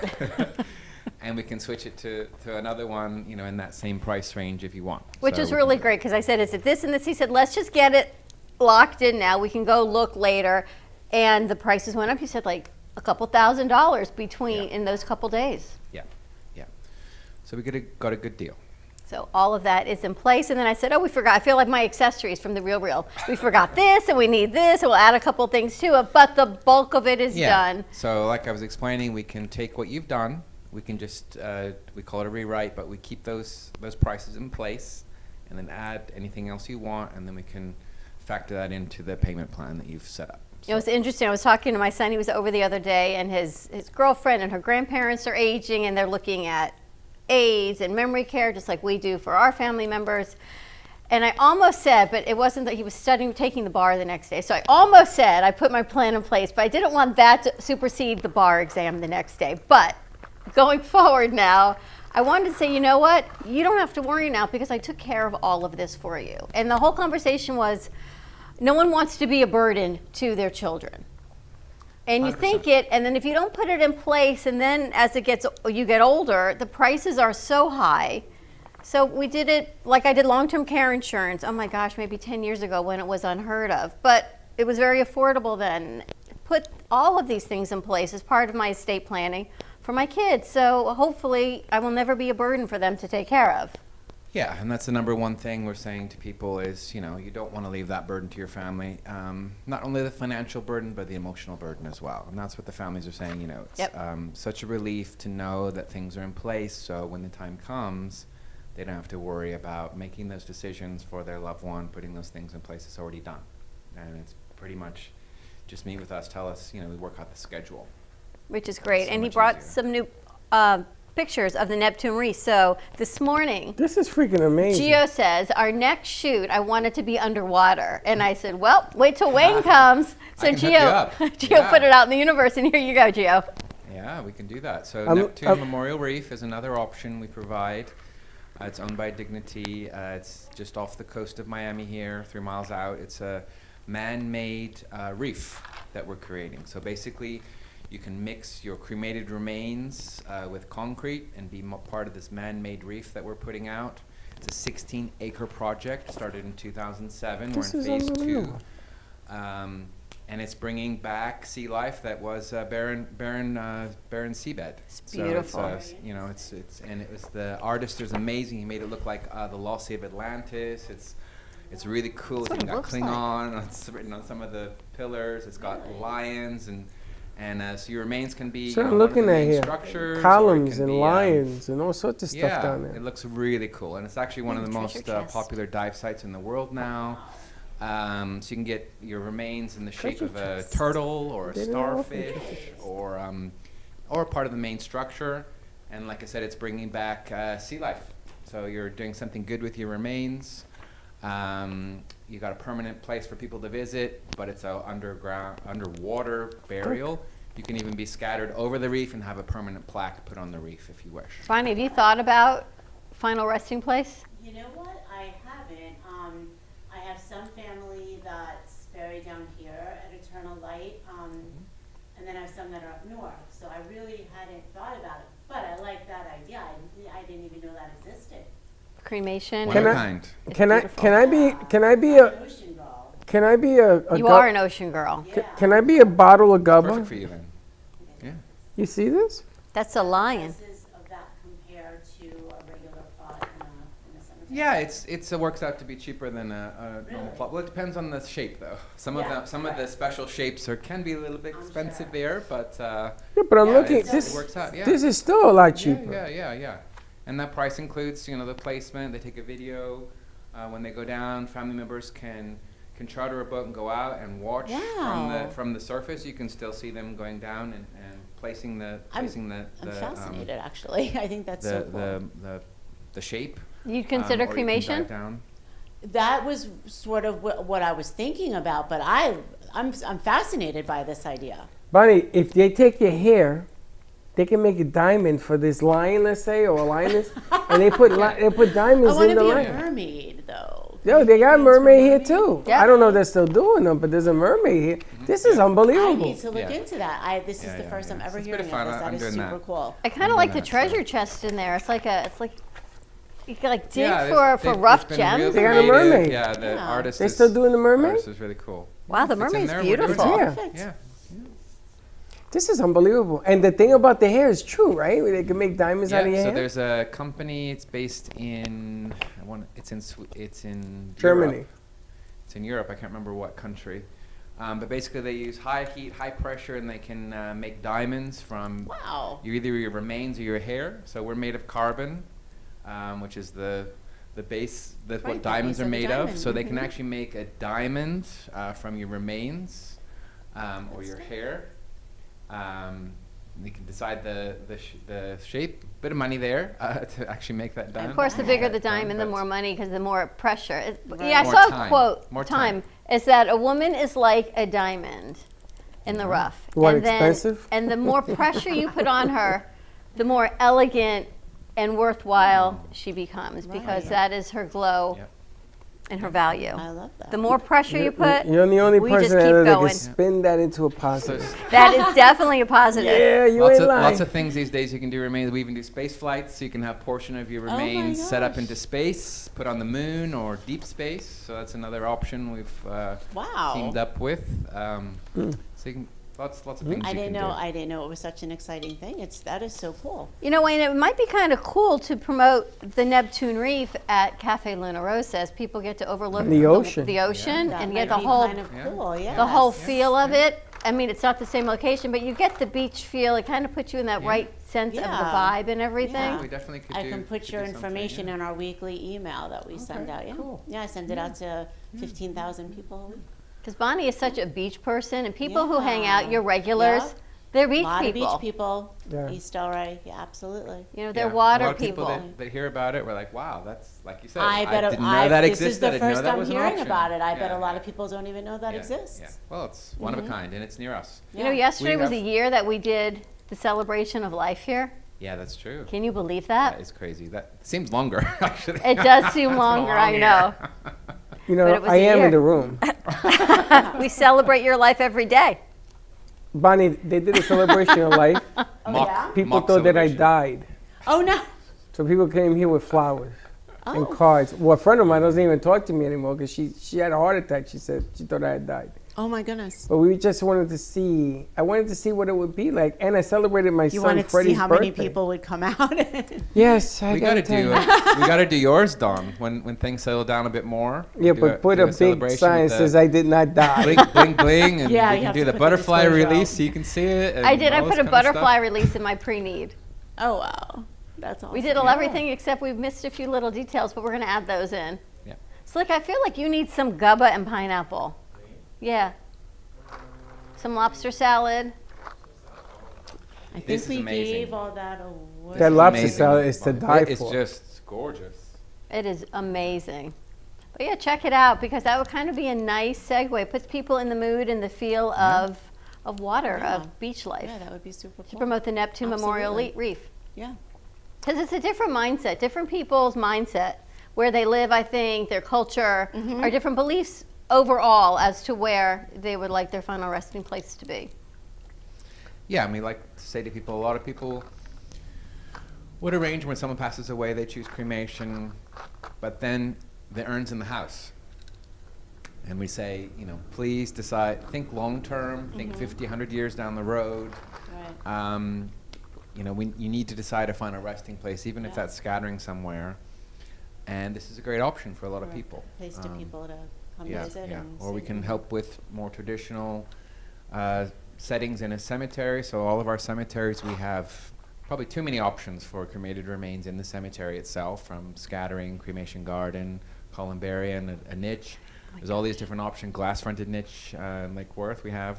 And we can switch it to another one, in that same price range if you want. Which is really great, because I said, is it this and this? He said, let's just get it locked in now. We can go look later. And the prices went up. He said, like a couple $1,000s between in those couple days. Yeah. So we got a good deal. So all of that is in place. And then I said, we forgot. I feel like my accessories from the Real. We forgot this, and we need this, and we'll add a couple things to it. But the bulk of it is done. So like I was explaining, we can take what you've done. We can just, we call it a rewrite, but we keep those prices in place and then add anything else you want, and then we can factor that into the payment plan that you've set up. It was interesting. I was talking to my son. He was over the other day, and his girlfriend and her grandparents are aging, and they're looking at AIDS and memory care, just like we do for our family members. And I almost said, but it wasn't that he was taking the bar the next day. So I almost said I put my plan in place, but I didn't want that to supersede the bar exam the next day. But going forward now, I wanted to say, you know what? You don't have to worry now, because I took care of all of this for you. And the whole conversation was, no one wants to be a burden to their children. And you 100%. think it, and then if you don't put it in place, and then as you get older, the prices are so high. So we did it like I did long-term care insurance. Oh my gosh, maybe 10 years ago when it was unheard of. But it was very affordable then. Put all of these things in place as part of my estate planning for my kids. So hopefully I will never be a burden for them to take care of. Yeah, and that's the number one thing we're saying to people is, you don't want to leave that burden to your family. Not only the financial burden, but the emotional burden as well. And that's what the families are saying, It's such a relief to know that things are in place, so when the time comes, they don't have to worry about making those decisions for their loved one, putting those things in place. It's already done. And it's pretty much just meet with us, tell us, we work out the schedule. Which is great. So And he much brought easier. some new pictures of the Neptune Reef. So this morning, This is freaking amazing. Gio says, our next shoot, I want it to be underwater. And I said, well, wait till Wayne comes. So I can hook you up. Gio Yeah. put it out in the universe, and here you go, Gio. Yeah, we can do that. So Um, Neptune Memorial Reef is another option we provide. It's owned by Dignity. It's just off the coast of Miami here, 3 miles out. It's a man-made reef that we're creating. So basically, you can mix your cremated remains with concrete and be part of this man-made reef that we're putting out. It's a 16-acre project, started in 2007. This We're is in phase 2. unbelievable. And it's bringing back sea life that was barren seabed. It's So beautiful. it was the artist is amazing. He made it look like the lost city of Atlantis. It's really cool. It's what even it got looks like. Klingon. It's written on some of the pillars. It's got lions and so your remains can be So I'm one of looking the at main here. structures, or it Columns can and be, lions and all sorts of stuff yeah, down there. it looks really cool, and it's actually one of the treasure most chest. popular dive sites in the world now. So you can get your remains in the shape Treasure of a chest. turtle or a They don't often starfish treasure chests. or part of the main structure. And like I said, it's bringing back sea life. So you're doing something good with your remains. You got a permanent place for people to visit, but it's a underwater burial. You can even be scattered over the reef and have a permanent plaque put on the reef if you wish. Bonnie, have you thought about final resting place? You know what? I haven't. I have some family that's buried down here at Eternal Light, and then I have some that are up north. So I really hadn't thought about it, but I like that idea. I didn't even know that existed. Cremation? One Can of I- a kind. Can I beautiful. can I be I'm an ocean girl. can I be a You gu- are an ocean girl. Yeah. can I be a bottle of Perfect gubba? for you then. Yeah. You see this? That's a lion. Prices of that compared to a regular plot in a cemetery. Yeah, it works out to be cheaper than a normal plot. Well, it depends on the shape, though. Some of the special shapes can be a little bit expensive there, but Yeah, but I'm yeah, looking. it This works out. Yeah. this is still a lot cheaper. Yeah. And that price includes, the placement. They take a video when they go down. Family members can charter a boat and go out and watch Wow. from the surface. You can still see them going down and placing the I'm fascinated, actually. I think that's so cool. the shape. You'd consider or you can cremation? dive down. That was sort of what I was thinking about, but I'm fascinated by this idea. Bonnie, if they take your hair, they can make a diamond for this lion, let's say, or a lioness, and they put I diamonds want in to the be a lion. mermaid, though. Yo, they got mermaid here too. Yeah. I don't know if they're still doing them, but there's a mermaid here. This is I unbelievable. need to look Yeah. into that. This is Yeah, the yeah, first yeah. I'm ever It's a bit hearing of of fun. this. That I'm is doing super that. cool. I kind of I'm like the doing that, treasure so. chest in there. It's like you can like dig Yeah, for rough it's been real gems. They got a creative. mermaid. Yeah, the Yeah. artist. They still doing the mermaid? Artist is really cool. Wow, the It's in mermaid's there, we're doing it. beautiful. Yeah. Perfect. Yeah. This is unbelievable. And the thing about the hair is true, right? They can make diamonds out of your so hair. there's a company. It's based in. It's in Germany. Europe. It's in Europe. I can't remember what country. But basically, they use high heat, high pressure, and they can make diamonds from Wow. either your remains or your hair. So we're made of carbon, which is the base. That's Right, what the diamonds base are of a made of. diamond. So they can actually make a diamond from your remains or your hair. They can decide the shape. Bit of money there to actually make that diamond. Of course, the bigger the That diamond, the but- more money because the more pressure. Right. Yeah, I More saw a time. quote. More Time time. is that a woman is like a diamond in the rough. What, and then- expensive? And the more pressure you put on her, the more elegant and worthwhile she becomes because Right. that is her glow Yep. and her value. I love that. The more pressure you put, You're the only we just person keep that going. can spin that into a positive. That is definitely a positive. Yeah, you Lots ain't of, lying. lots of things these days you can do remains. We even do space flights, so you can have portion of your Oh my remains set up gosh. into space, put on the moon or deep space. So that's another option we've Wow. teamed up with. So you can, lots of things I you didn't can know. do. I didn't know it was such an exciting thing. That is so cool. You know, Wayne, it might be kind of cool to promote the Neptune Reef at Cafe Luna Rosa as people get to overlook The ocean. the ocean That and might get the be whole kind of Yeah. cool. Yeah. the whole feel of it. I mean, it's not the same location, but you get the beach feel. It kind of puts you in that Yeah. right sense of the Yeah. vibe and everything. Yeah. We definitely could I do. can put could your do something, information yeah. in our weekly email that we send out. Yeah. cool. Yeah, I send it out to 15,000 people a week. Because Bonnie is such a beach person, and people who hang Yeah. out, your regulars, Yep. they're A beach lot people. of beach people. Yeah. East Delray. Yeah, absolutely. You know, they're Yeah. water a lot of people. that hear about it, we're like, wow, that's like you said. I bet didn't know that this is existed. the I didn't know first that I'm was an hearing option. about it. I bet Yeah, a lot yeah. of people don't even know that Yeah, exists. yeah. Well, it's one of a kind, and it's near us. You know, yesterday We was a have- year that we did the celebration of life here. Yeah, that's true. Can you believe that? That is crazy. That seems longer, actually. It does seem It's been a longer, long I year. know. You But know, it was I a am year. in the room. We celebrate your life every day. Bonnie, they did a celebration of life. Mock- People mock thought that I celebration. died. Oh no. So people came here with flowers and Oh. cards. Well, a friend of mine doesn't even talk to me anymore because she had a heart attack. She said she thought I had died. Oh my goodness. But we just wanted to see. I wanted to see what it would be like, and I celebrated my You son wanted to see Freddie's how birthday. many people would come out. Yes, I We gotta gotta tell do you. we gotta do yours, Dawn, when things settle down a bit more. Yeah, Do but put do a big celebration sign with that the says I did not die. bling bling bling, and Yeah, we you can have do to the put the butterfly disclosure release out. so you can see it. and I did. I all put this a kind of stuff. butterfly release in my pre-need. Oh wow. That's awesome. We did everything except we missed a few little details, but we're going to add those in. Yeah. Slick, I feel like you need some gubba and pineapple. Yeah. Some lobster salad. I think This is we amazing. gave all that away. That lobster Amazing. salad is to die It's for. just gorgeous. It is amazing. But yeah, check it out because that would kind of be a nice segue. It puts people in the mood and the feel of water, Yeah. of beach life. Yeah, that would be super To cool. promote the Neptune Memorial Absolutely. Reef. Yeah. Because it's a different mindset, different people's mindset. Where they live, I think, their culture, are different beliefs overall as to where they would like their final resting place to be. Yeah, I mean, like to say to people, a lot of people would arrange when someone passes away, they choose cremation, but then the urn's in the house. And we say, you know, please decide, think long term, think 50, 100 years down the road. Right. You know, you need to decide a final resting place, even if Yeah. that's scattering somewhere. And this is a great option for a lot of Or a people. Place to people to come Yeah, visit. yeah. And Or we see. can help with more traditional settings in a cemetery. So all of our cemeteries, we have probably too many options for cremated remains in the cemetery itself, from scattering, cremation garden, columbarium, a niche. There's all these different options. Glass-fronted niche in Lake Worth we have.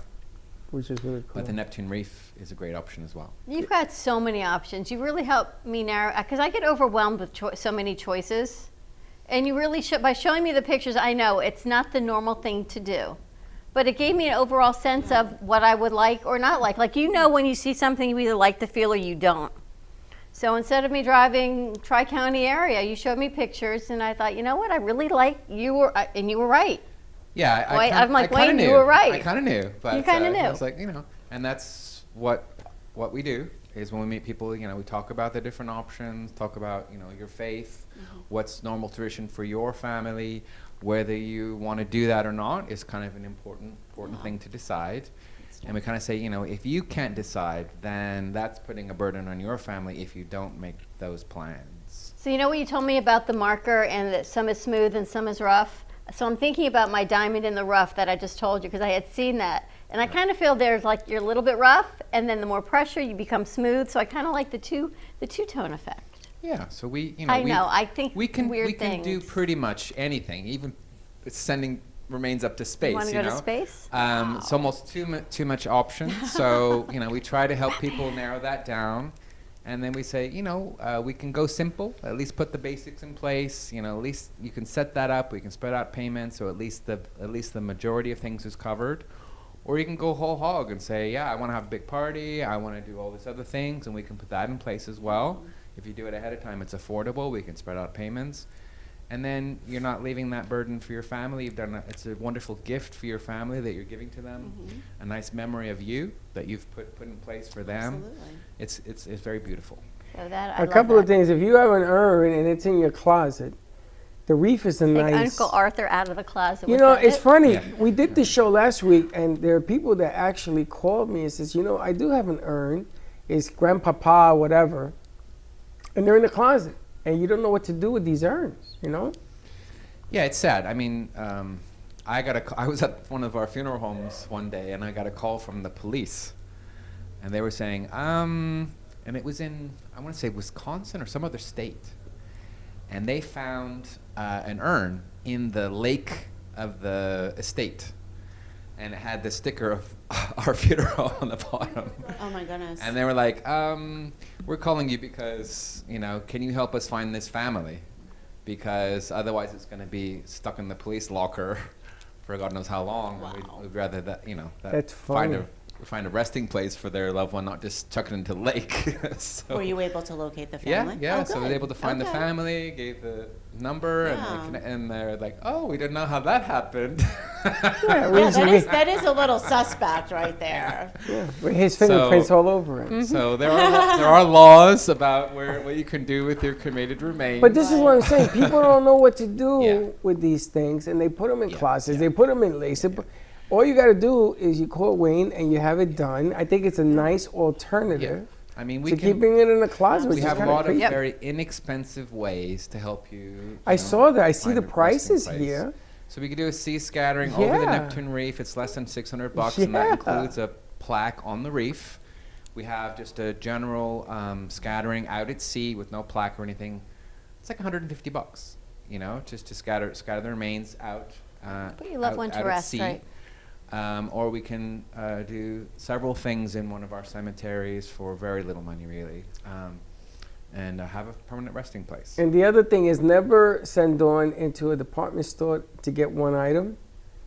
Which is really cool. But the Neptune Reef is a great option as well. You've got so many options. You really help me narrow, because I get overwhelmed with so many choices. And you really should, by showing me the pictures, I know it's not the normal thing to do. But it gave me an overall sense of what I would like or not like. Like, you know, when you see something, you either like the feel or you don't. So instead of me driving Tri-County area, you showed me pictures, and I thought, you know what, I really like, and you were right. Yeah, Wait, I'm like, I kinda Wayne, you knew. were right. I kind of knew, but You kinda I knew. was like, you know, and that's what we do is when we meet people, you know, we talk about the different options, talk about, you know, your faith, what's normal tradition for your family, whether you want to do that or not is kind of an important thing to decide. And we kind of say, you know, if you can't decide, then that's putting a burden on your family if you don't make those plans. So you know what you told me about the marker and that some is smooth and some is rough? So I'm thinking about my diamond in the rough that I just told you because I had seen that. And I kind of feel there's like you're a little bit rough and then the more pressure you become smooth. So I kind of like the two-tone effect. Yeah, so we, you know, I think we can weird we can do things. pretty much anything, even sending remains up to space. wanna You go to know? space? It's almost too much options. So you know, we try to help people narrow that down, and then we say, you know, we can go simple. At least put the basics in place. You know, at least you can set that up. We can spread out payments, so at least the majority of things is covered. Or you can go whole hog and say, yeah, I want to have a big party. I want to do all these other things, and we can put that in place as well. If you do it ahead of time, it's affordable. We can spread out payments. And then you're not leaving that burden for your family. It's a wonderful gift for your family that you're giving to them. A nice memory of you that you've put in place for them. Absolutely. It's very beautiful. So that, I A love couple of that. things. If you have an urn and it's in your closet, the reef is a Take nice. Uncle Arthur out of the closet. You Was know, that it's it? funny. Yeah. We did this show last week, and there are people that actually called me and says, you know, I do have an urn. It's grandpapa, whatever, and they're in the closet, and you don't know what to do with these urns. You know. Yeah, it's sad. I mean, I was at one of our funeral homes one day, and I got a call from the police, and they were saying, and it was in, I want to say Wisconsin or some other state, and they found an urn in the lake of the estate, and it had the sticker of our funeral on the bottom. Oh my goodness. And they were like, we're calling you because, can you help us find this family? Because otherwise it's going to be stuck in the police locker for God knows how long. Wow. We'd rather that, That's funny. find a resting place for their loved one, not just chuck it into the lake. So, Were you able to locate the yeah, family? yeah. Oh, So I was good. able to find the Okay. family, gave the number, Yeah. and they're like, oh, we didn't know how that happened. Yeah, Yeah, that is a little suspect right there. with his fingerprints all over it. So there are laws about what you can do with your cremated remains. But this is what I'm saying. People don't know what to do Yeah. with these things, and they put them in Yeah, closets. yeah. They put them in lace. All you got to do is you call Wayne and you have it done. I think it's a nice alternative I mean, we to can. keeping it in a closet. We which is have a kinda lot of crazy. very inexpensive ways to help you. I saw that. I see find the a resting prices place. here. So we could do a sea scattering over the Yeah. Neptune Reef. It's less than $600, and that Yeah. includes a plaque on the reef. We have just a general scattering out at sea with no plaque or anything. It's like $150, just to scatter the remains out. Put your loved one to out at rest, sea. right? Or we can do several things in one of our cemeteries for very little money, really, and have a permanent resting place. And the other thing is never send Dawn into a department store to get one item,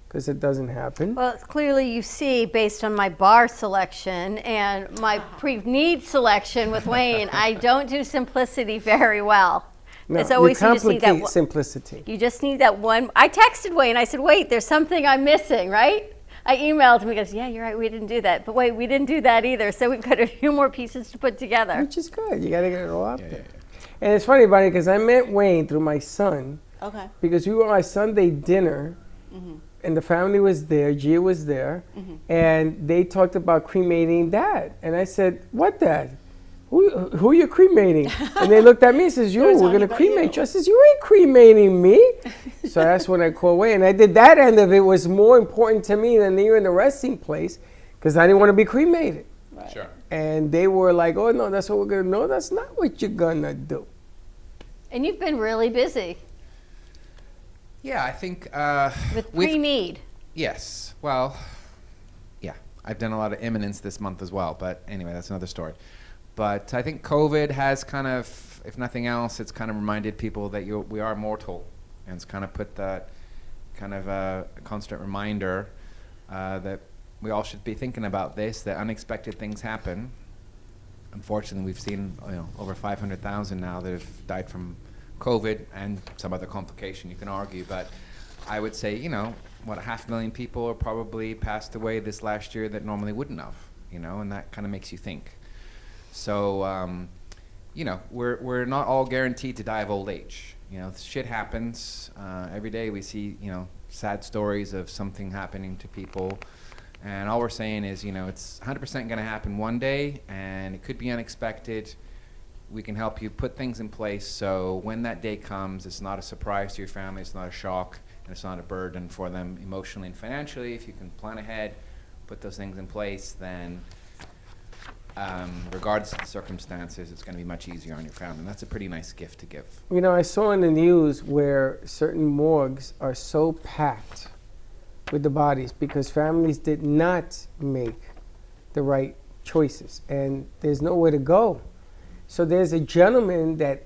because it doesn't happen. Well, clearly you see, based on my bar selection and my pre-need selection with Wayne, I don't do simplicity very well. No, It's always you you just need that. complicate simplicity. You just need that one. I texted Wayne. I said, "Wait, there's something I'm missing, right?" I emailed him. He goes, "Yeah, you're right. We didn't do that. But wait, we didn't do that either. So we've got a few more pieces to put together." Which is good. You got to get it all out there. And it's funny about it because I met Wayne through my son, Okay. because we were at Sunday dinner, and the family was there. Gia was there, and they talked about cremating Dad. And I said, "What Dad? Who you cremating?" And they looked at me and says, "You, They were we're talking gonna about cremate you. you." I says, "You ain't cremating me." So that's when I called Wayne. And I did that end of it was more important to me than you in the resting place, because I didn't want to be cremated. Sure. And they were like, "Oh no, that's what we're gonna." No, that's not what you're gonna do. And you've been really busy Yeah, I think with we've- pre-need. Yes. Well, yeah. I've done a lot of imminence this month as well. But anyway, that's another story. But I think COVID has kind of, if nothing else, it's kind of reminded people that we are mortal. And it's kind of put that kind of a constant reminder that we all should be thinking about this, that unexpected things happen. Unfortunately, we've seen over 500,000 now that have died from COVID and some other complication, you can argue. But I would say, 500,000 people are probably passed away this last year that normally wouldn't have, and that kind of makes you think. So, we're not all guaranteed to die of old age. Shit happens. Every day we see, sad stories of something happening to people. And all we're saying is, it's 100% going to happen one day, and it could be unexpected. We can help you put things in place so when that day comes, it's not a surprise to your family, it's not a shock, and it's not a burden for them emotionally and financially. If you can plan ahead, put those things in place, then regardless of the circumstances, it's going to be much easier on your family. And that's a pretty nice gift to give. I saw in the news where certain morgues are so packed with the bodies because families did not make the right choices, and there's nowhere to go. So there's a gentleman that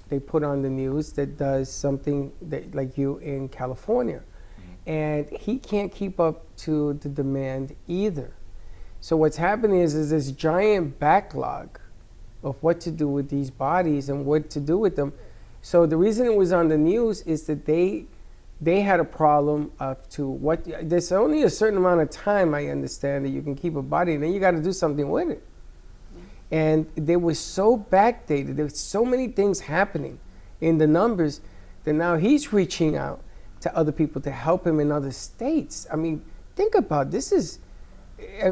they put on the news that does something that, like you in California, and he can't keep up to the demand either. So what's happening is this giant backlog of what to do with these bodies and what to do with them. So the reason it was on the news is that they had a problem of there's only a certain amount of time, I understand, that you can keep a body, and then you got to do something with it. And they were so backdated. There were so many things happening in the numbers that now he's reaching out to other people to help him in other states. I mean, think about this.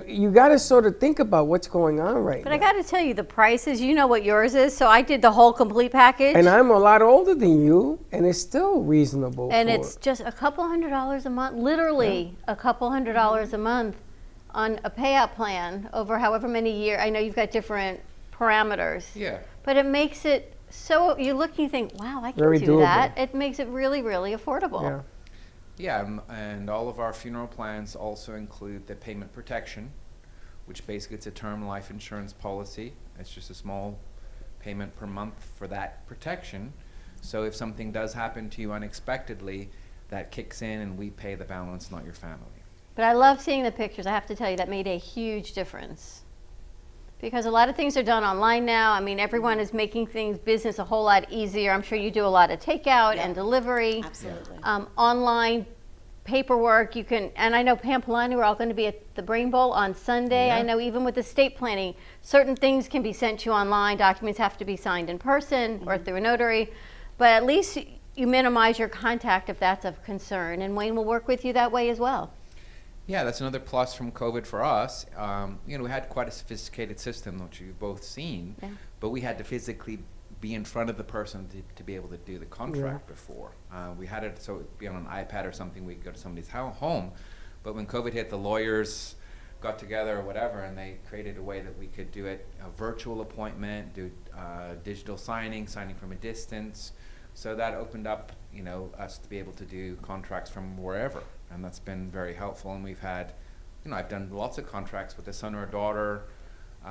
You got to sort of think about what's going on right But now. I got to tell you, the prices, you know what yours is. So I did the whole complete package. And I'm a lot older than you, and it's still reasonable. And for it's just a couple $100s a month, literally a couple $100s a month on a payout plan over however many years. I know you've got different parameters. Yeah. But it makes it so, you look and you think, wow, I can Very do doable. that. It makes it really, really affordable. Yeah. Yeah, and all of our funeral plans also include the payment protection, which basically it's a term life insurance policy. It's just a small payment per month for that protection. So if something does happen to you unexpectedly, that kicks in and we pay the balance, not your family. But I love seeing the pictures. I have to tell you, that made a huge difference. Because a lot of things are done online now. I mean, everyone is making business a whole lot easier. I'm sure you do a lot of takeout and delivery. Absolutely. Online paperwork, you can, and I know Pam Polani, we're all going to be at the Brain Bowl on Sunday. Yeah. I know even with estate planning, certain things can be sent to you online. Documents have to be signed in person or through a notary. But at least you minimize your contact if that's of concern. And Wayne will work with you that way as well. Yeah, that's another plus from COVID for us. We had quite a sophisticated system, which you've both seen, but we had to physically be in front of the person to be able to do the contract before. We had it so it'd be on an iPad or something, we could go to somebody's home, but when COVID hit, the lawyers got together or whatever, and they created a way that we could do it, a virtual appointment, do digital signing from a distance. So that opened up, us to be able to do contracts from wherever, and that's been very helpful. And we've had, I've done lots of contracts with a son or a daughter,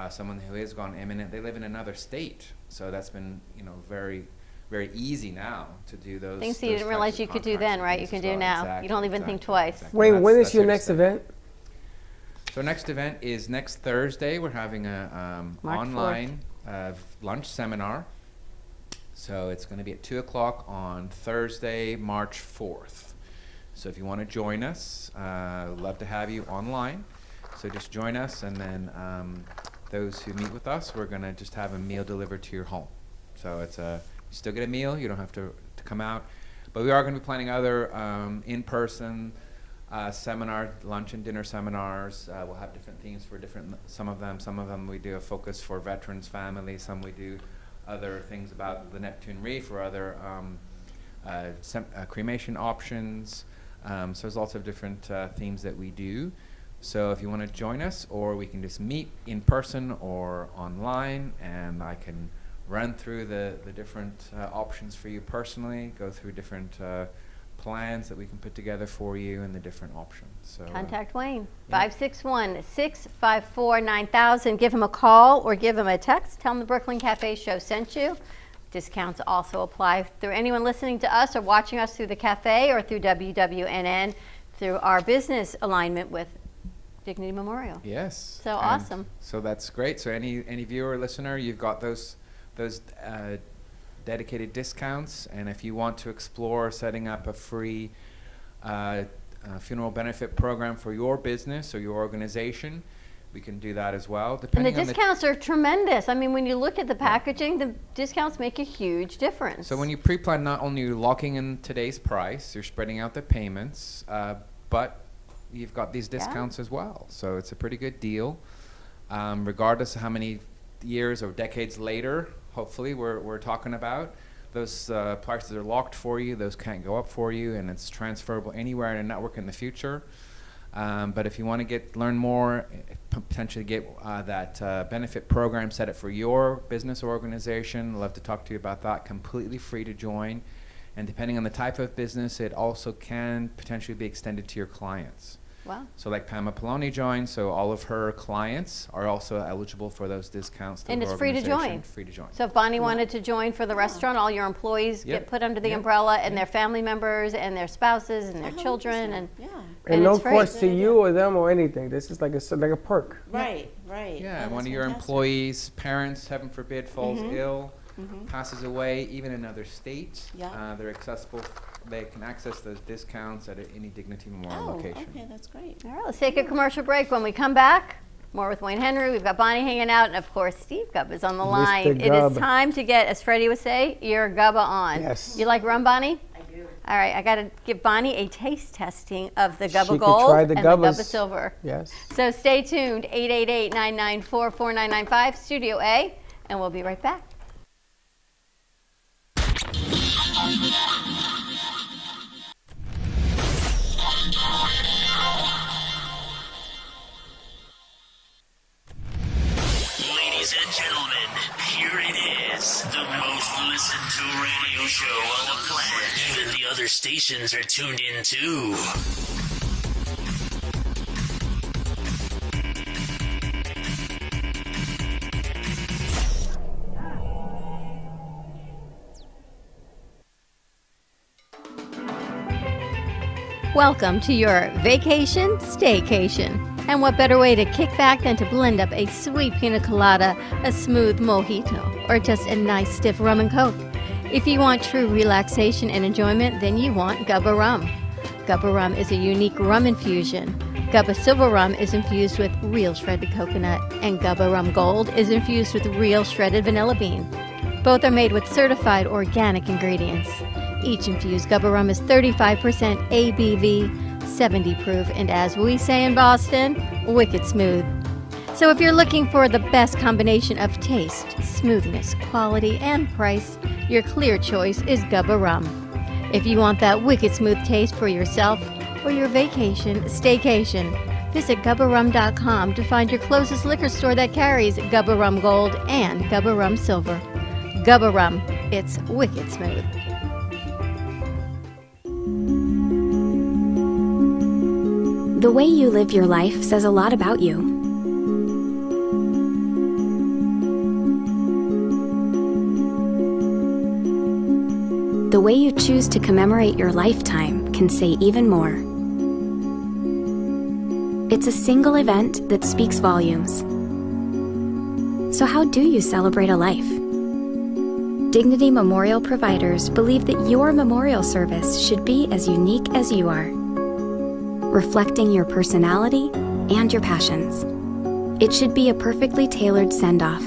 someone who is gone imminent. They live in another state, so that's been, very, very easy now to do those Things that you didn't realize you could do then, right? You can do now. Exactly, you don't even think twice. Exactly. Wayne, when is That's your it. next event? So next event is next Thursday. We're having a March online lunch seminar. So it's going to be at 2 o'clock on Thursday, March 4th. So if you want to join us, love to have you online. So just join us, and then those who meet with us, we're going to just have a meal delivered to your home. So it's you still get a meal. You don't have to come out. But we are going to be planning other in-person seminar, lunch and dinner seminars. We'll have different themes for some of them we do a focus for veterans, families. Some we do other things about the Neptune Reef or other cremation options. So there's lots of different themes that we do. So if you want to join us, or we can just meet in person or online, and I can run through the different options for you personally, go through different plans that we can put together for you and the different options. So Contact Wayne, 561-654-9000. Give him a call or give him a text. Tell him the Brooklyn Cafe Show sent you. Discounts also apply through anyone listening to us or watching us through the cafe or through WWNN through our business alignment with Dignity Memorial. Yes. So awesome. So that's great. So any viewer or listener, you've got those dedicated discounts, and if you want to explore setting up a free funeral benefit program for your business or your organization, we can do that as well. And the discounts are tremendous. I mean, when you look at the packaging, the discounts make a huge difference. So when you pre-plan, not only you're locking in today's price, you're spreading out the payments, but you've got these discounts as well. So it's a pretty good deal, regardless of how many years or decades later, hopefully, we're talking about. Those prices are locked for you. Those can't go up for you, and it's transferable anywhere in a network in the future. But if you want to learn more, potentially get that benefit program set up for your business or organization, I'd love to talk to you about that. Completely free to join. And depending on the type of business, it also can potentially be extended to your clients. Wow. So like Pamela Poloni joined, so all of her clients are also eligible for those discounts. And it's free to join. Free to join. So if Bonnie wanted to join for the restaurant, all your employees get put under the umbrella, and their family members and their spouses and their children, and no it's free. cost to you or them or anything. This is like a perk. Right. Yeah, Oh, one of your employees' parents, heaven forbid, falls ill, passes away, even in another state. They're accessible. They can access those discounts at any Dignity Memorial location. Okay, that's great. All right, let's take a commercial break. When we come back, more with Wayne Henry. We've got Bonnie hanging out, and of course, Steve Gubb is on the line. Mr. It Gubb. is time to get, as Freddie would say, your gubba on. Yes. You like rum, Bonnie? I do. All right, I got to give Bonnie a taste testing of the She Gubba could Gold try and the the Gubbas. Gubba Silver. Yes. So stay tuned, 888-994-4995, Studio A, and we'll be right back. Ladies and gentlemen, here it is, the most listen to a radio show on the planet. Even the other stations are tuned in too. Welcome to your vacation staycation. And what better way to kick back than to blend up a sweet pina colada, a smooth mojito, or just a nice stiff rum and coke. If you want true relaxation and enjoyment, then you want Gubba Rum. Gubba Rum is a unique rum infusion. Gubba Silver Rum is infused with real shredded coconut, and Gubba Rum Gold is infused with real shredded vanilla bean. Both are made with certified organic ingredients. Each infused Gubba Rum is 35% ABV, 70 proof, and as we say in Boston, wicked smooth. So if you're looking for the best combination of taste, smoothness, quality, and price, your clear choice is Gubba Rum. If you want that wicked smooth taste for yourself or your vacation staycation, visit GubbaRum.com to find your closest liquor store that carries Gubba Rum Gold and Gubba Rum Silver. Gubba Rum, it's wicked smooth. The way you live your life says a lot about you. The way you choose to commemorate your lifetime can say even more. It's a single event that speaks volumes. So how do you celebrate a life? Dignity Memorial providers believe that your memorial service should be as unique as you are, reflecting your personality and your passions. It should be a perfectly tailored send-off,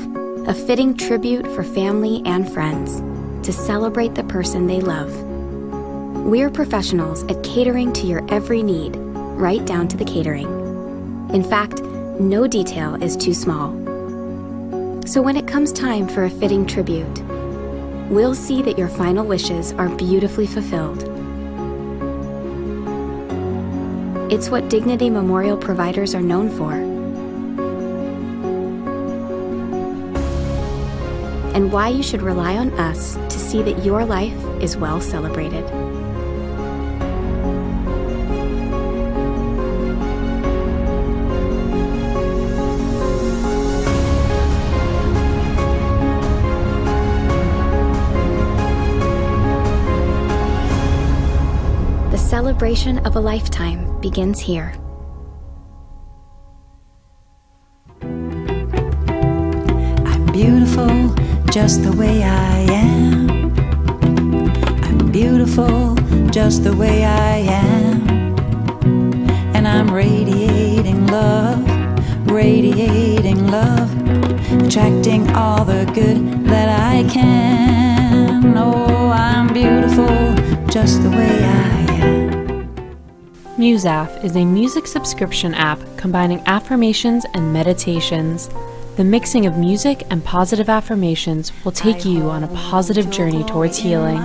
a fitting tribute for family and friends to celebrate the person they love. We're professionals at catering to your every need, right down to the catering. In fact, no detail is too small. So when it comes time for a fitting tribute, we'll see that your final wishes are beautifully fulfilled. It's what Dignity Memorial providers are known for. And why you should rely on us to see that your life is well celebrated. The celebration of a lifetime begins here. I'm beautiful just the way I am. I'm beautiful just the way I am. And I'm radiating love, attracting all the good that I can. Oh, I'm beautiful just the way I am. Musaf is a music subscription app combining affirmations and meditations. The mixing of music and positive affirmations will take you on a positive journey towards healing.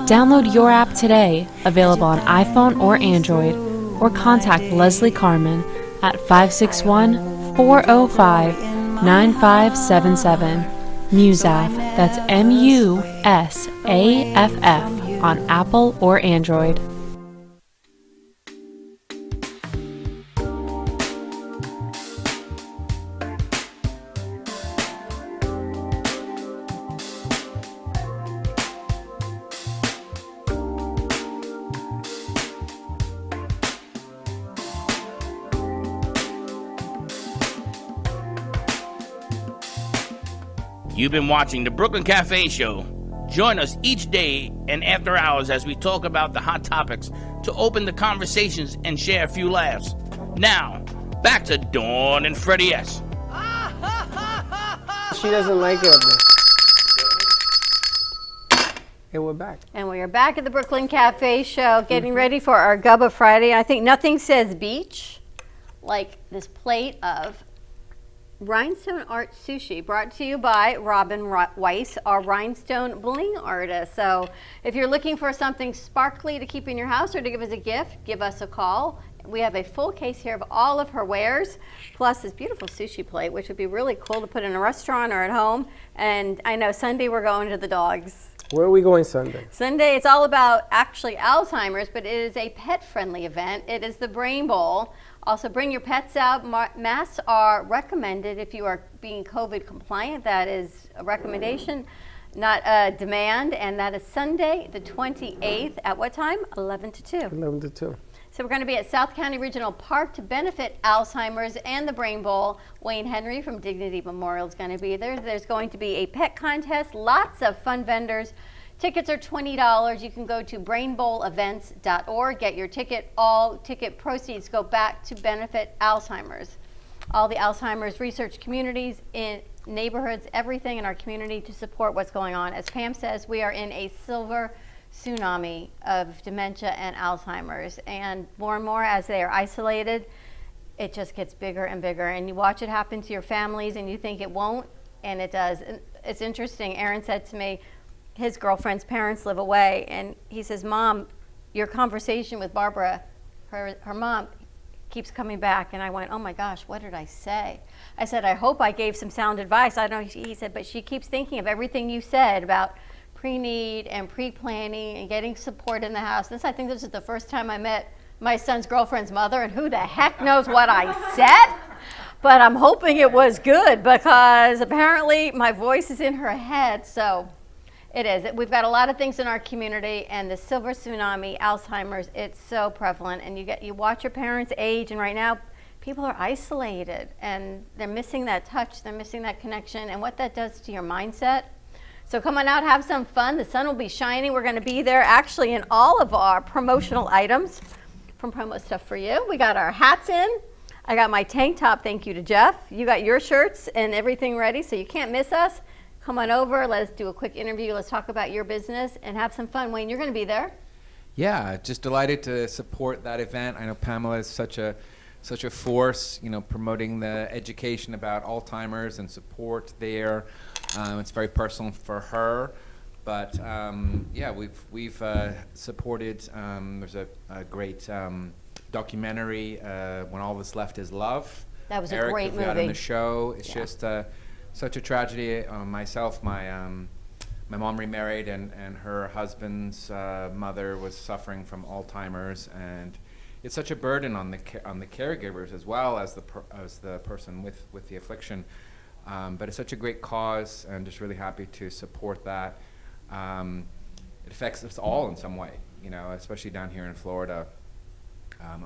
Download your app today, available on iPhone or Android, or contact Leslie Carmen at 561-405-9577. Musaf, that's MUSAFF, on Apple or Android. You've been watching the Brooklyn Cafe Show. Join us each day and after hours as we talk about the hot topics to open the conversations and share a few laughs. Now, back to Dawn and Freddie S. She doesn't like it up there. Hey, we're back. And we are back at the Brooklyn Cafe Show, getting ready for our Gubba Friday. I think nothing says beach like this plate of Rhinestone Art Sushi, brought to you by Robin Weiss, our rhinestone bling artist. So if you're looking for something sparkly to keep in your house or to give as a gift, give us a call. We have a full case here of all of her wares, plus this beautiful sushi plate, which would be really cool to put in a restaurant or at home. And I know Sunday we're going to the dogs. Where are we going Sunday? Sunday, it's all about actually Alzheimer's, but it is a pet-friendly event. It is the Brain Bowl. Also, bring your pets out. Masks are recommended if you are being COVID compliant. That is a recommendation, not a demand. And that is Sunday, the 28th. At what time? 11 to 2. 11 to 2. So we're going to be at South County Regional Park to benefit Alzheimer's and the Brain Bowl. Wayne Henry from Dignity Memorial is going to be there. There's going to be a pet contest, lots of fun vendors. Tickets are $20. You can go to brainbowlevents.org, get your ticket. All ticket proceeds go back to benefit Alzheimer's. All the Alzheimer's research communities in neighborhoods, everything in our community to support what's going on. As Pam says, we are in a silver tsunami of dementia and Alzheimer's, and more as they are isolated, it just gets bigger and bigger, and you watch it happen to your families and you think it won't, and it does. And it's interesting. Aaron said to me, his girlfriend's parents live away, and he says, Mom, your conversation with Barbara, her mom, keeps coming back. And I went, oh my gosh, what did I say? I said, I hope I gave some sound advice. I don't know. He said, but she keeps thinking of everything you said about pre-need and pre-planning and getting support in the house. I think this is the first time I met my son's girlfriend's mother, and who the heck knows what I said? But I'm hoping it was good, because apparently my voice is in her head. So it is. We've got a lot of things in our community, and the silver tsunami, Alzheimer's, it's so prevalent. And you watch your parents age, and right now people are isolated and they're missing that touch, they're missing that connection, and what that does to your mindset. So come on out, have some fun. The sun will be shining. We're going to be there actually in all of our promotional items from Promo Stuff for You. We got our hats in. I got my tank top, thank you to Jeff. You got your shirts and everything ready, so you can't miss us. Come on over. Let us do a quick interview. Let's talk about your business and have some fun. Wayne, you're going to be there. Yeah, just delighted to support that event. I know Pamela is such a force, promoting the education about Alzheimer's and support there. It's very personal for her, but we've supported. There's a great documentary, When All That's Left Is Love. That was Eric, a great movie. On the show. It's just such a tragedy. Myself, my mom remarried, and her husband's mother was suffering from Alzheimer's, and it's such a burden on the caregivers as well as the person with the affliction. But it's such a great cause, and just really happy to support that. It affects us all in some way, especially down here in Florida.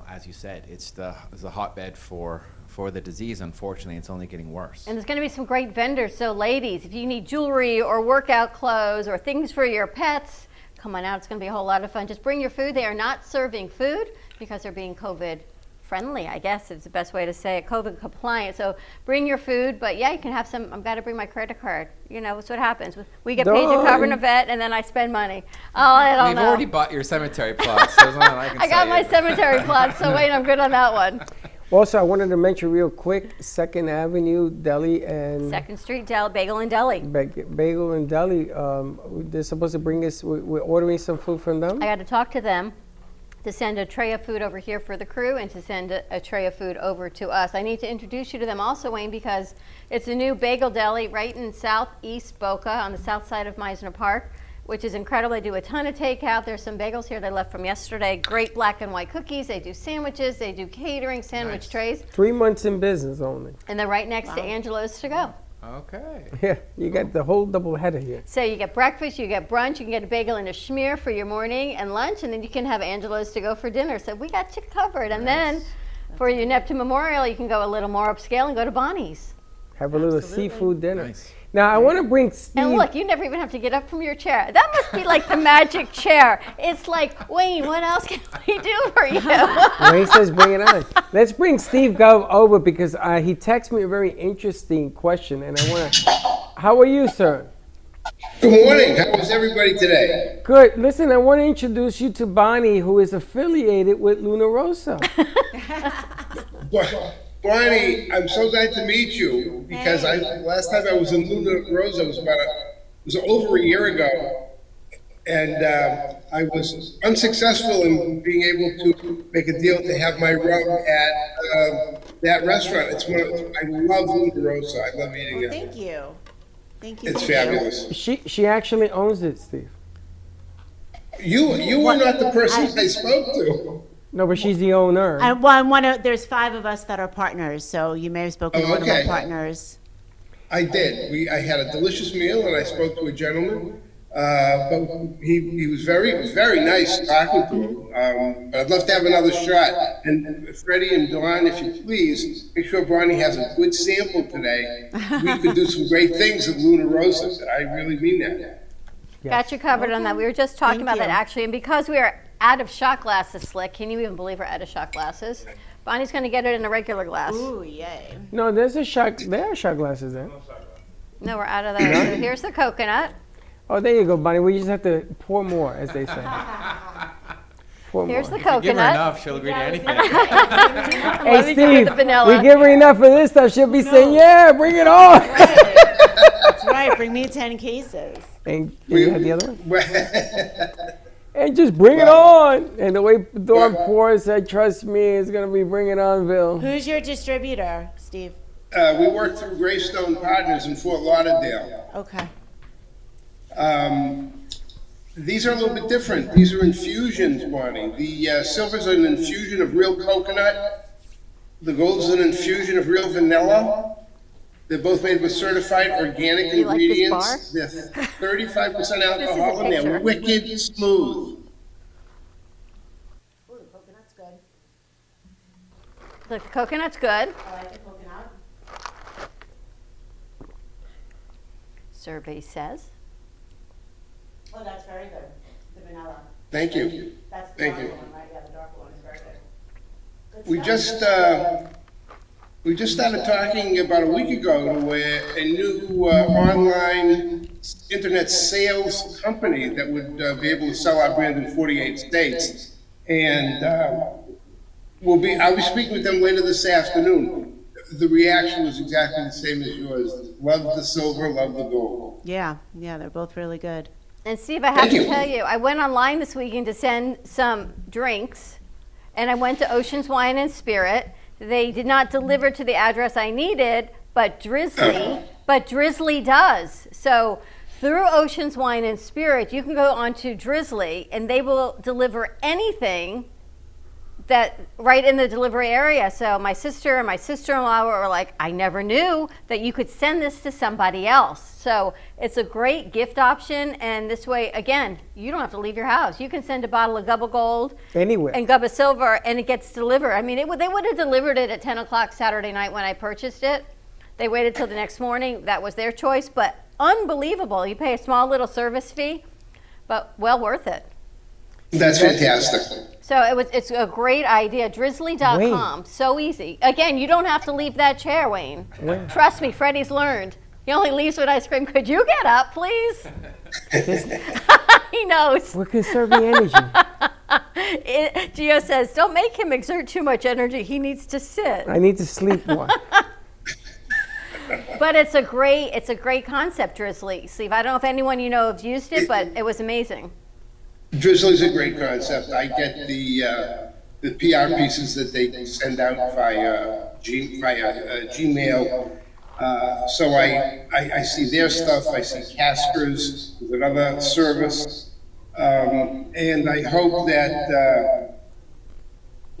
As you said, it's the hotbed for the disease. Unfortunately, it's only getting worse. And there's going to be some great vendors. So ladies, if you need jewelry or workout clothes or things for your pets, come on out. It's going to be a whole lot of fun. Just bring your food. They are not serving food because they're being COVID friendly, I guess is the best way to say it, COVID compliant. So bring your food, but yeah, you can have some. I've got to bring my credit card. That's what happens. We get paid to cover an event, and then I spend money. Oh, I don't know. We've already bought your cemetery plots. So there's nothing I can I got my cemetery plots, so wait, I'm good on that one. Also, I wanted to mention real quick, 2nd Avenue Deli and 2nd Street Bagel and Deli. Bagel and Deli. They're supposed to bring us. We're ordering some food from them. I got to talk to them to send a tray of food over here for the crew and to send a tray of food over to us. I need to introduce you to them also, Wayne, because it's a new bagel deli right in southeast Boca on the south side of Meisner Park, which is incredible. They do a ton of takeout. There's some bagels here they left from yesterday. Great black and white cookies. They do sandwiches. They do catering, sandwich trays. 3 months in business only. And they're right next to Angelo's To Go. Okay. Yeah, you got the whole double header here. So you get breakfast, you get brunch, you can get a bagel and a schmear for your morning and lunch, and then you can have Angelo's To Go for dinner. So we got you covered. And then for your Neptune Memorial, you can go a little more upscale and go to Bonnie's. Have a little seafood dinner. Nice. Now, I want to bring Steve. And look, you never even have to get up from your chair. That must be like the magic chair. It's like, Wayne, what else can we do for you? Wayne says bring it on. Let's bring Steve Gov over because he texted me a very interesting question, and I want to. How are you, sir? Good morning. How is everybody today? Good. Listen, I want to introduce you to Bonnie, who is affiliated with Luna Rosa. Bonnie, I'm so glad to meet you because last time I was in Luna Rosa was over a year ago, and I was unsuccessful in being able to make a deal to have my rub at that restaurant. I love Luna Rosa. I love eating it. Thank you. Thank you. It's fabulous. She actually owns it, Steve. You were not the person I spoke to. No, but she's the owner. There's 5 of us that are partners, so you may have spoken to one of our partners. I did. I had a delicious meal, and I spoke to a gentleman. But he was very nice talking to him. But I'd love to have another shot. And Freddie and Dawn, if you please, make sure Bonnie has a good sample today. We could do some great things at Luna Rosa. I really mean that. Got you covered on that. We were just talking about that actually, and because we are out of shot glasses, Slick, can you even believe we're out of shot glasses? Bonnie's going to get it in a regular glass. Ooh, yay. No, there are shot glasses there. No, we're out of that. So here's the coconut. Oh, there you go, Bonnie. We just have to pour more, as they say. Here's the If you coconut. give her enough, she'll agree to anything. Hey, Steve, we give her enough of this stuff, she'll be saying, yeah, bring it on. That's right. Bring me 10 cases. And you had the other one? And just bring it on. And the way Dawn pours said, trust me, it's going to be bring it on, Bill. Who's your distributor, Steve? We work through Greystone Partners in Fort Lauderdale. Okay. These are a little bit different. These are infusions, Bonnie. The silver's an infusion of real coconut. The gold's an infusion of real vanilla. They're both made with certified organic ingredients. They're 35% alcohol and they're wicked smooth. Ooh, the coconut's good. The coconut's good. I like the coconut. Survey says. Oh, that's very good. The vanilla. Thank you. That's the Thank darker you. one, right? Yeah, the darker one is very good. We just started talking about a week ago to a new online internet sales company that would be able to sell our brand in 48 states. And I'll be speaking with them later this afternoon. The reaction was exactly the same as yours. Love the silver, love the gold. Yeah, they're both really good. And Steve, I have to tell you, I went online this weekend to send some drinks, and I went to Ocean's Wine and Spirit. They did not deliver to the address I needed, but Drizzly does. So through Ocean's Wine and Spirit, you can go onto Drizzly, and they will deliver anything that right in the delivery area. So my sister and my sister-in-law were like, I never knew that you could send this to somebody else. So it's a great gift option, and this way, again, you don't have to leave your house. You can send a bottle of Gubba Gold anywhere and Gubba Silver, and it gets delivered. I mean, they would have delivered it at 10 o'clock Saturday night when I purchased it. They waited till the next morning. That was their choice, but unbelievable. You pay a small little service fee, but well worth it. That's fantastic. So it's a great idea. Drizzly.com. So easy. Again, you don't have to leave that chair, Wayne. Trust me, Freddie's learned. He only leaves with ice cream. Could you get up, please? He knows. We're conserving energy. Gio says, don't make him exert too much energy. He needs to sit. I need to sleep more. But it's a great concept, Drizzly. Steve, I don't know if anyone you know has used it, but it was amazing. Drizzly's a great concept. I get the PR pieces that they send out via Gmail. So I see their stuff. I see Casper's with another service, and I hope that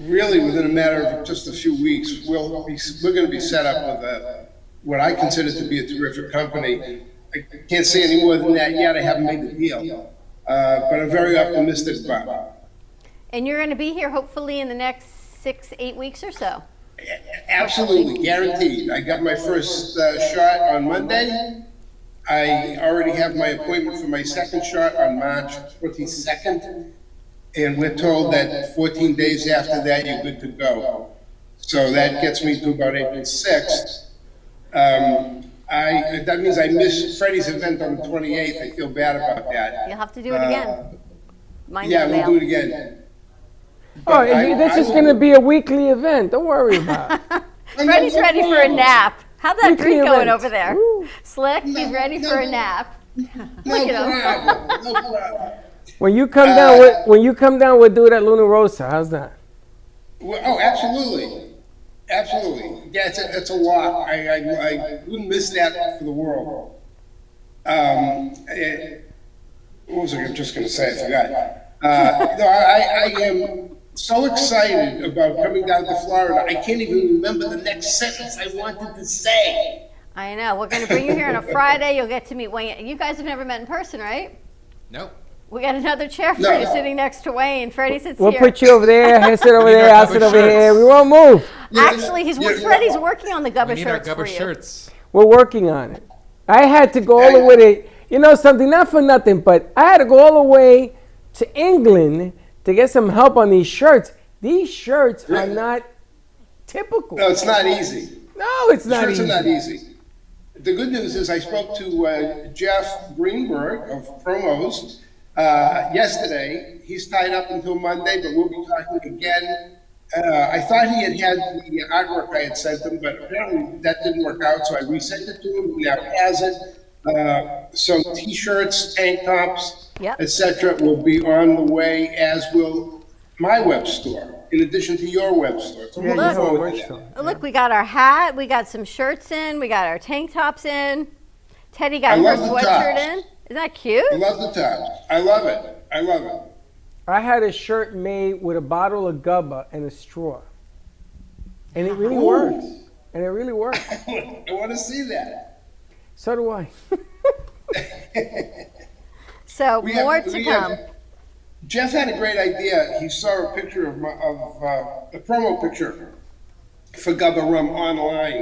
really within a matter of just a few weeks we're going to be set up with what I consider to be a terrific company. I can't say any more than that yet. I haven't made the deal. But I'm very optimistic about it. And you're going to be here hopefully in the next 6-8 weeks or so. Absolutely, guaranteed. I got my first shot on Monday. I already have my appointment for my second shot on March 22nd. And we're told that 14 days after that, you're good to go. So that gets me to about April 6th. That means I missed Freddie's event on the 28th. I feel bad about that. You'll have to do it again. Yeah, we'll do it again. This is going to be a weekly event. Don't worry about it. Freddie's ready for a nap. How's that Weekly drink going event. over there? Slick, he's ready for a nap. Look at him. No problem. When you come down, we'll do it at Luna Rosa. How's that? Well, oh, absolutely. Absolutely. Yeah, it's a walk. I wouldn't miss that for the world. What was I just going to say? I forgot. No, I am so excited about coming down to Florida. I can't even remember the next sentence I wanted to say. I know. We're going to bring you here on a Friday. You'll get to meet Wayne. You guys have never met in person, right? Nope. We got another chair for No. you sitting next to Wayne. Freddie sits We'll here. put you over there, he'll sit over there, I'll sit over here. We won't move. Actually, Freddie's working on the We Gubba need our shirts for Gubba you. shirts. We're working on it. I had to go all the way to, you know something, not for nothing, but I had to go all the way to England to get some help on these shirts. These shirts are not typical. No, it's not easy. No, it's not Shirts easy. are not easy. The good news is I spoke to Jeff Greenberg of Promos yesterday. He's tied up until Monday, but we'll be talking again. I thought he had the artwork I had sent him, but apparently that didn't work out, so I resent it to him. He now has it. So T-shirts, tank tops, Yep. etc. will be on the way, as will my web store, in addition to your web store. So I'm Yeah, looking you have a forward web to that. store. Look, we got our hat. We got some shirts in. We got our tank tops in. Teddy got I her love the sweatshirt tops. in. Isn't that cute? I love the tops. I love it. I love it. I had a shirt made with a bottle of Gubba and a straw. And it really Ooh. works. And it really works. I want to see that. So do I. So We more have- to we come. have- Jeff had a great idea. He saw a picture of a promo picture for Gubba Rum online,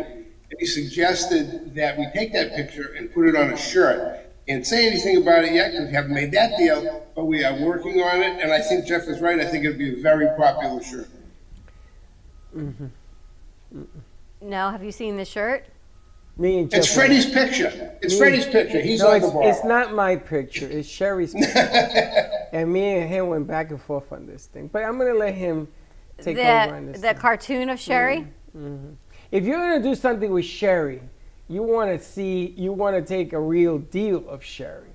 and he suggested that we take that picture and put it on a shirt. Can't say anything about it yet because we haven't made that deal, but we are working on it, and I think Jeff is right. I think it'd be a very popular shirt. No, have you seen the shirt? Me and Jeff. It's Freddie's picture. It's Freddie's picture. He's No, on the ball. it's not my picture. It's Sherry's picture. And me and him went back and forth on this thing. But I'm going to let him take over on this The thing. cartoon of Sherry? If you're going to do something with Sherry, you want to take a real deal of Sherry,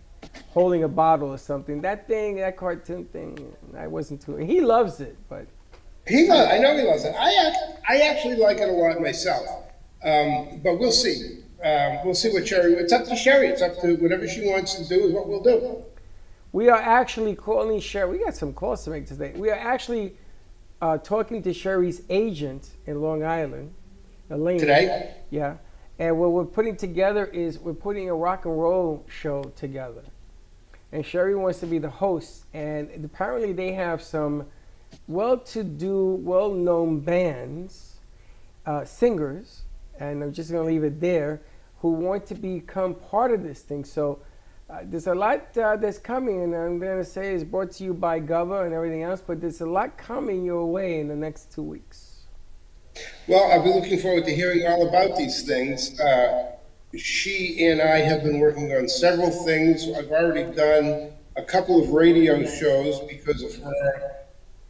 holding a bottle or something. That cartoon thing, I wasn't too. He loves it, but I know he loves it. I actually like it a lot myself. But we'll see. We'll see what Sherry. It's up to Sherry. It's up to whatever she wants to do is what we'll do. we are actually calling Sherry. We got some calls to make today. We are actually talking to Sherry's agent in Long Island, Elaine. Today? Yeah. And what we're putting together is we're putting a rock and roll show together. And Sherry wants to be the host. And apparently they have some well-to-do, well-known bands, singers, and I'm just going to leave it there, who want to become part of this thing. So there's a lot that's coming, and I'm going to say it's brought to you by Gubba and everything else, but there's a lot coming your way in the next 2 weeks. Well, I'll be looking forward to hearing all about these things. She and I have been working on several things. I've already done a couple of radio shows because of her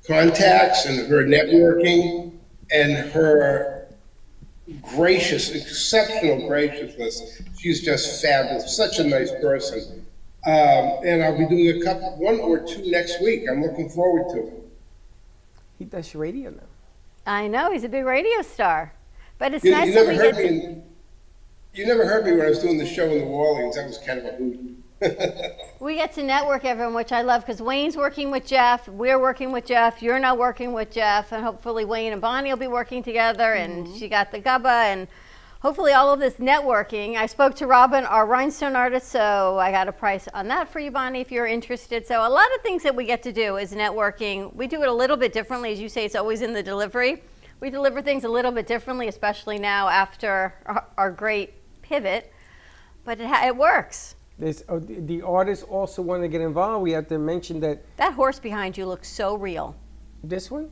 contacts and her networking and her exceptional graciousness. She's just fabulous, such a nice person. And I'll be doing one or two next week. I'm looking forward to it. He does radio now. I know, he's a big radio star. But it's You nice never that we heard get me. to, You never heard me when I was doing the show in New Orleans. That was kind of a hoot. we get to network everyone, which I love, because Wayne's working with Jeff, we're working with Jeff, you're now working with Jeff, and hopefully Wayne and Bonnie will be working together, and she got the Gubba, and hopefully all of this networking. I spoke to Robin, our rhinestone artist, so I got a price on that for you, Bonnie, if you're interested. So a lot of things that we get to do is networking. We do it a little bit differently. As you say, it's always in the delivery. We deliver things a little bit differently, especially now after our great pivot, but it works. The artists also want to get involved. We have to mention that. That horse behind you looks so real. This one?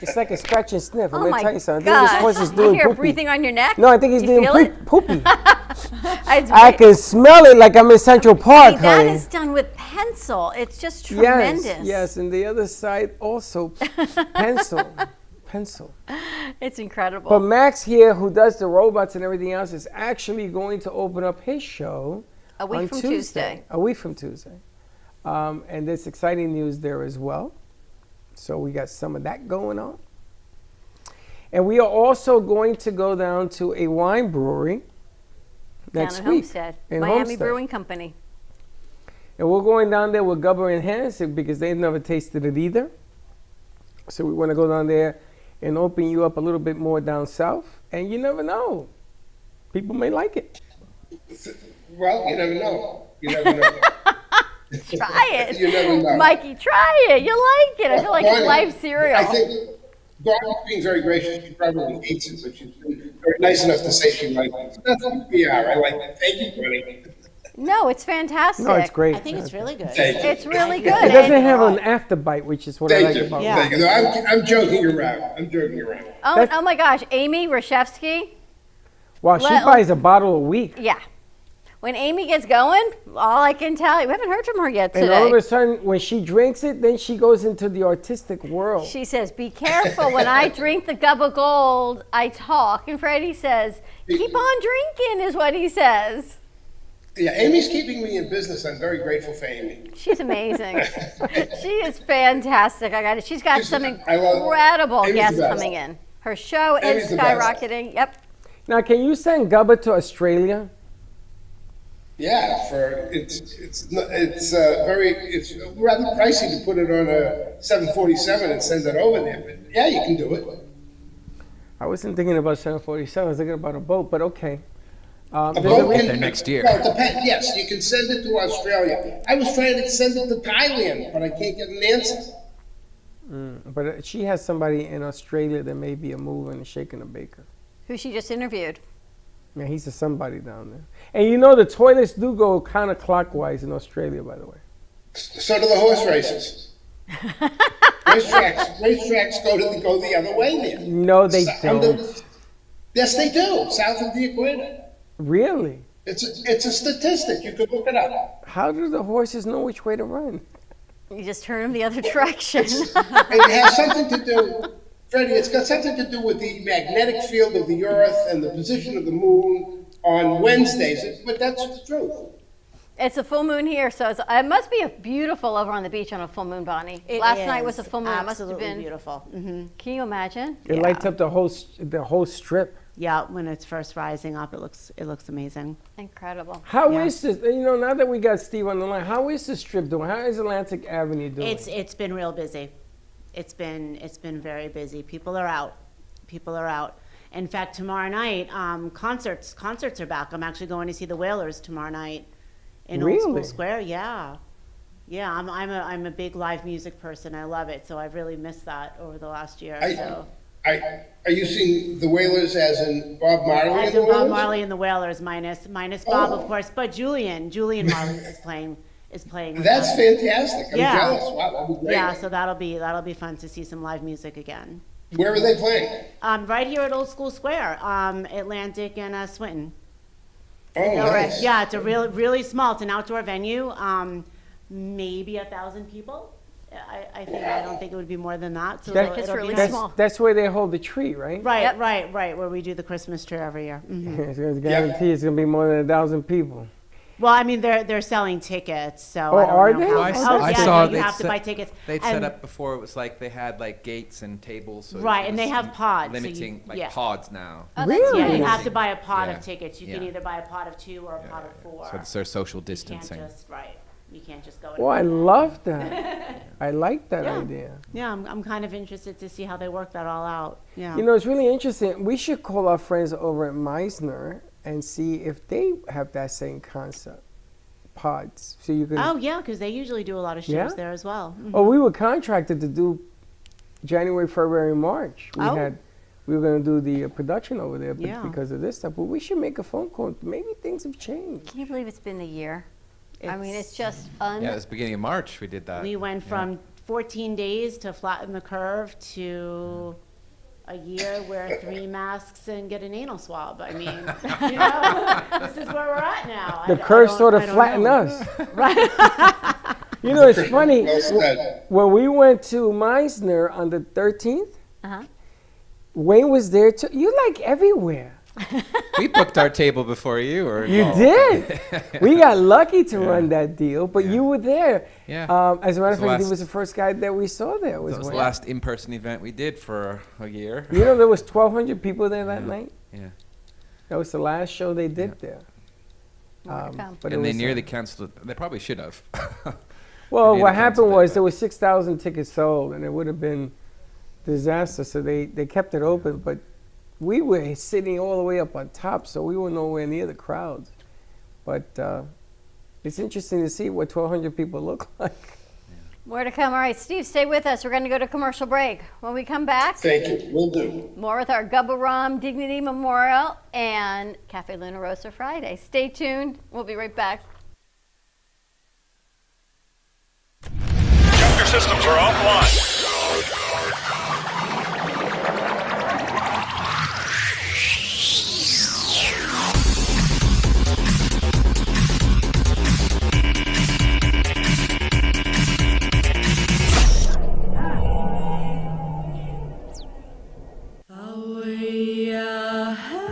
It's like a scratch and sniff. I'm Oh going to my tell you something. I think this horse is gosh. doing You hear poopy. breathing on your neck? No, I think he's You doing feel it? poopy. It's I re- can smell it like I'm in Central Park, Hey, that honey. is done with pencil. It's just tremendous. Yes, and the other side also pencil. It's incredible. But Max here, who does the robots and everything else, is actually going to open up his show A week on from Tuesday. Tuesday. A week from Tuesday. And there's exciting news there as well. So we got some of that going on. And we are also going to go down to a wine brewery next Down at week. Homestead, in Miami Homestead. Brewing Company. And we're going down there with Gubba and Hanson because they've never tasted it either. So we want to go down there and open you up a little bit more down south. And you never know. People may like it. Well, you never know. You never know. Try it. You never know. Mikey, try it. You'll like it. I feel like it's live cereal. I think Dawn's being very gracious. She probably hates it, but she's been very nice enough to say she likes it. So that's what we are. I like it. Thank you, Connie. No, it's fantastic. No, it's great. I think it's really good. Thank you. It's really good. It doesn't have an afterbite, which is what I Thank like you. about Yeah. Thank you. No, I'm joking around. I'm joking around. Oh my gosh, Amy Rashevsky. Wow, she buys a bottle a week. Yeah. When Amy gets going, all I can tell you, we haven't heard from her yet today. And all of a sudden, when she drinks it, then she goes into the artistic world. She says, be careful. When I drink the Gubba Gold, I talk. And Freddie says, keep on drinking, is what he says. Yeah, Amy's keeping me in business. I'm very grateful for Amy. She's amazing. She is fantastic. I got it. She's got some I love- incredible Amy's guests the best. coming in. Her show Amy's is the best. skyrocketing. Yep. Now, can you send Gubba to Australia? Yeah, it's rather pricey to put it on a 747 and send it over there. But yeah, you can do it. I wasn't thinking about 747. I was thinking about a boat, but okay. A there's boat reason- There next year. Well, it depends. Yes, you can send it to Australia. I was trying to send it to Thailand, but I can't get an answer. But she has somebody in Australia that may be a mover and a shaker and a baker. Who she just interviewed. Yeah, he's a somebody down there. And you know the toilets do go counterclockwise in Australia, by the way. So do the horse races. Racetracks go the other way there. No, they don't. Yes, they do. South of the equator. Really? It's a statistic. You could look it up. How do the horses know which way to run? You just turn them the other direction. It has something to do, Freddie, it's got something to do with the magnetic field of the Earth and the position of the moon on Wednesdays. But that's the truth. It's a full moon here, so it must be beautiful over on the beach on a full moon, Bonnie. Last night was a full moon. It must have Absolutely been beautiful. Mm-hmm. Can you imagine? It lights up the whole strip. Yeah, when it's first rising up, it looks amazing. Incredible. How is this? You know, now that we got Steve on the line, how is the strip doing? How is Atlantic Avenue doing? It's been real busy. It's been very busy. People are out. In fact, tomorrow night, concerts are back. I'm actually going to see the Wailers tomorrow night in Old School Square. Yeah. I'm a big live music person. I love it. So I've really missed that over the last year. Are you seeing the Wailers as in Bob Marley? As in Bob Marley and the Wailers, minus Bob, of course, but Julian Marley is playing. With That's us. fantastic. I'm jealous. Wow, that'd be great. Yeah, so that'll be fun to see some live music again. Where are they playing? Right here at Old School Square, Atlantic and Swinton. Oh, nice. Yeah, it's a really small. It's an outdoor venue. Maybe 1,000 people. I don't think it would be more than that. So It's really small. That's where they hold the tree, right? Right, where we do the Christmas tree every year. Mm-hmm. It's going to guarantee it's going to be more than 1,000 people. Well, I mean, they're selling tickets, so Oh, I don't are know they? how- I yeah, saw you have to buy tickets. They'd And- set up before, it was like they had like gates and tables. So Right, it and was they have pods, so you- Limiting yeah. pods now. Really? Yeah, you have to buy a pot Yeah. of tickets. You can Yeah. either buy a pot of 2 or a pot of 4. So it's their social You distancing. can't just You can't just go. Oh, I love that. I like that idea. Yeah, I'm kind of interested to see how they work that all out. Yeah. You know, it's really interesting. We should call our friends over at Meisner and see if they have that same concept. Pods. So you can. Oh yeah, because they usually do a lot of shows Yeah? there as well. Mhm. Oh, we were contracted to do January, February, March. We were going to do the production over there Yeah. because of this stuff. But we should make a phone call. Maybe things have changed. Can you believe it's been a year? I mean, it's just Yeah, it was beginning of March we did that. We went from 14 days to flatten the curve to a year, wear 3 masks and get an anal swab. I mean, this is where we're at now. The curve sort of flattened us. Right. You know, it's funny. Well said. When we went to Meisner on the 13th, Uh-huh. Wayne was there too. You're like everywhere. We booked our table before you were You involved. did. We got lucky to run that deal, but you were there. Yeah. As a matter of It was fact, the he was the first guy that we saw there. That was the Wayne. last in-person event we did for a year. You know, there was 1,200 people there that night. Yeah. That was the last show they did there. More to come. But And it they was, nearly canceled it. They probably should have. well, They what nearly happened canceled it, was but- there was 6,000 tickets sold, and it would have been disaster. So they kept it open, but we were sitting all the way up on top, so we were nowhere near the crowds. But it's interesting to see what 1,200 people look like. More to come. All right, Steve, stay with us. We're going to go to commercial break. When we come back, Thank you. Will do. more with our Gubba Rum Dignity Memorial and Cafe Luna Rosa Friday. Stay tuned. We'll be right back. Your systems are offline.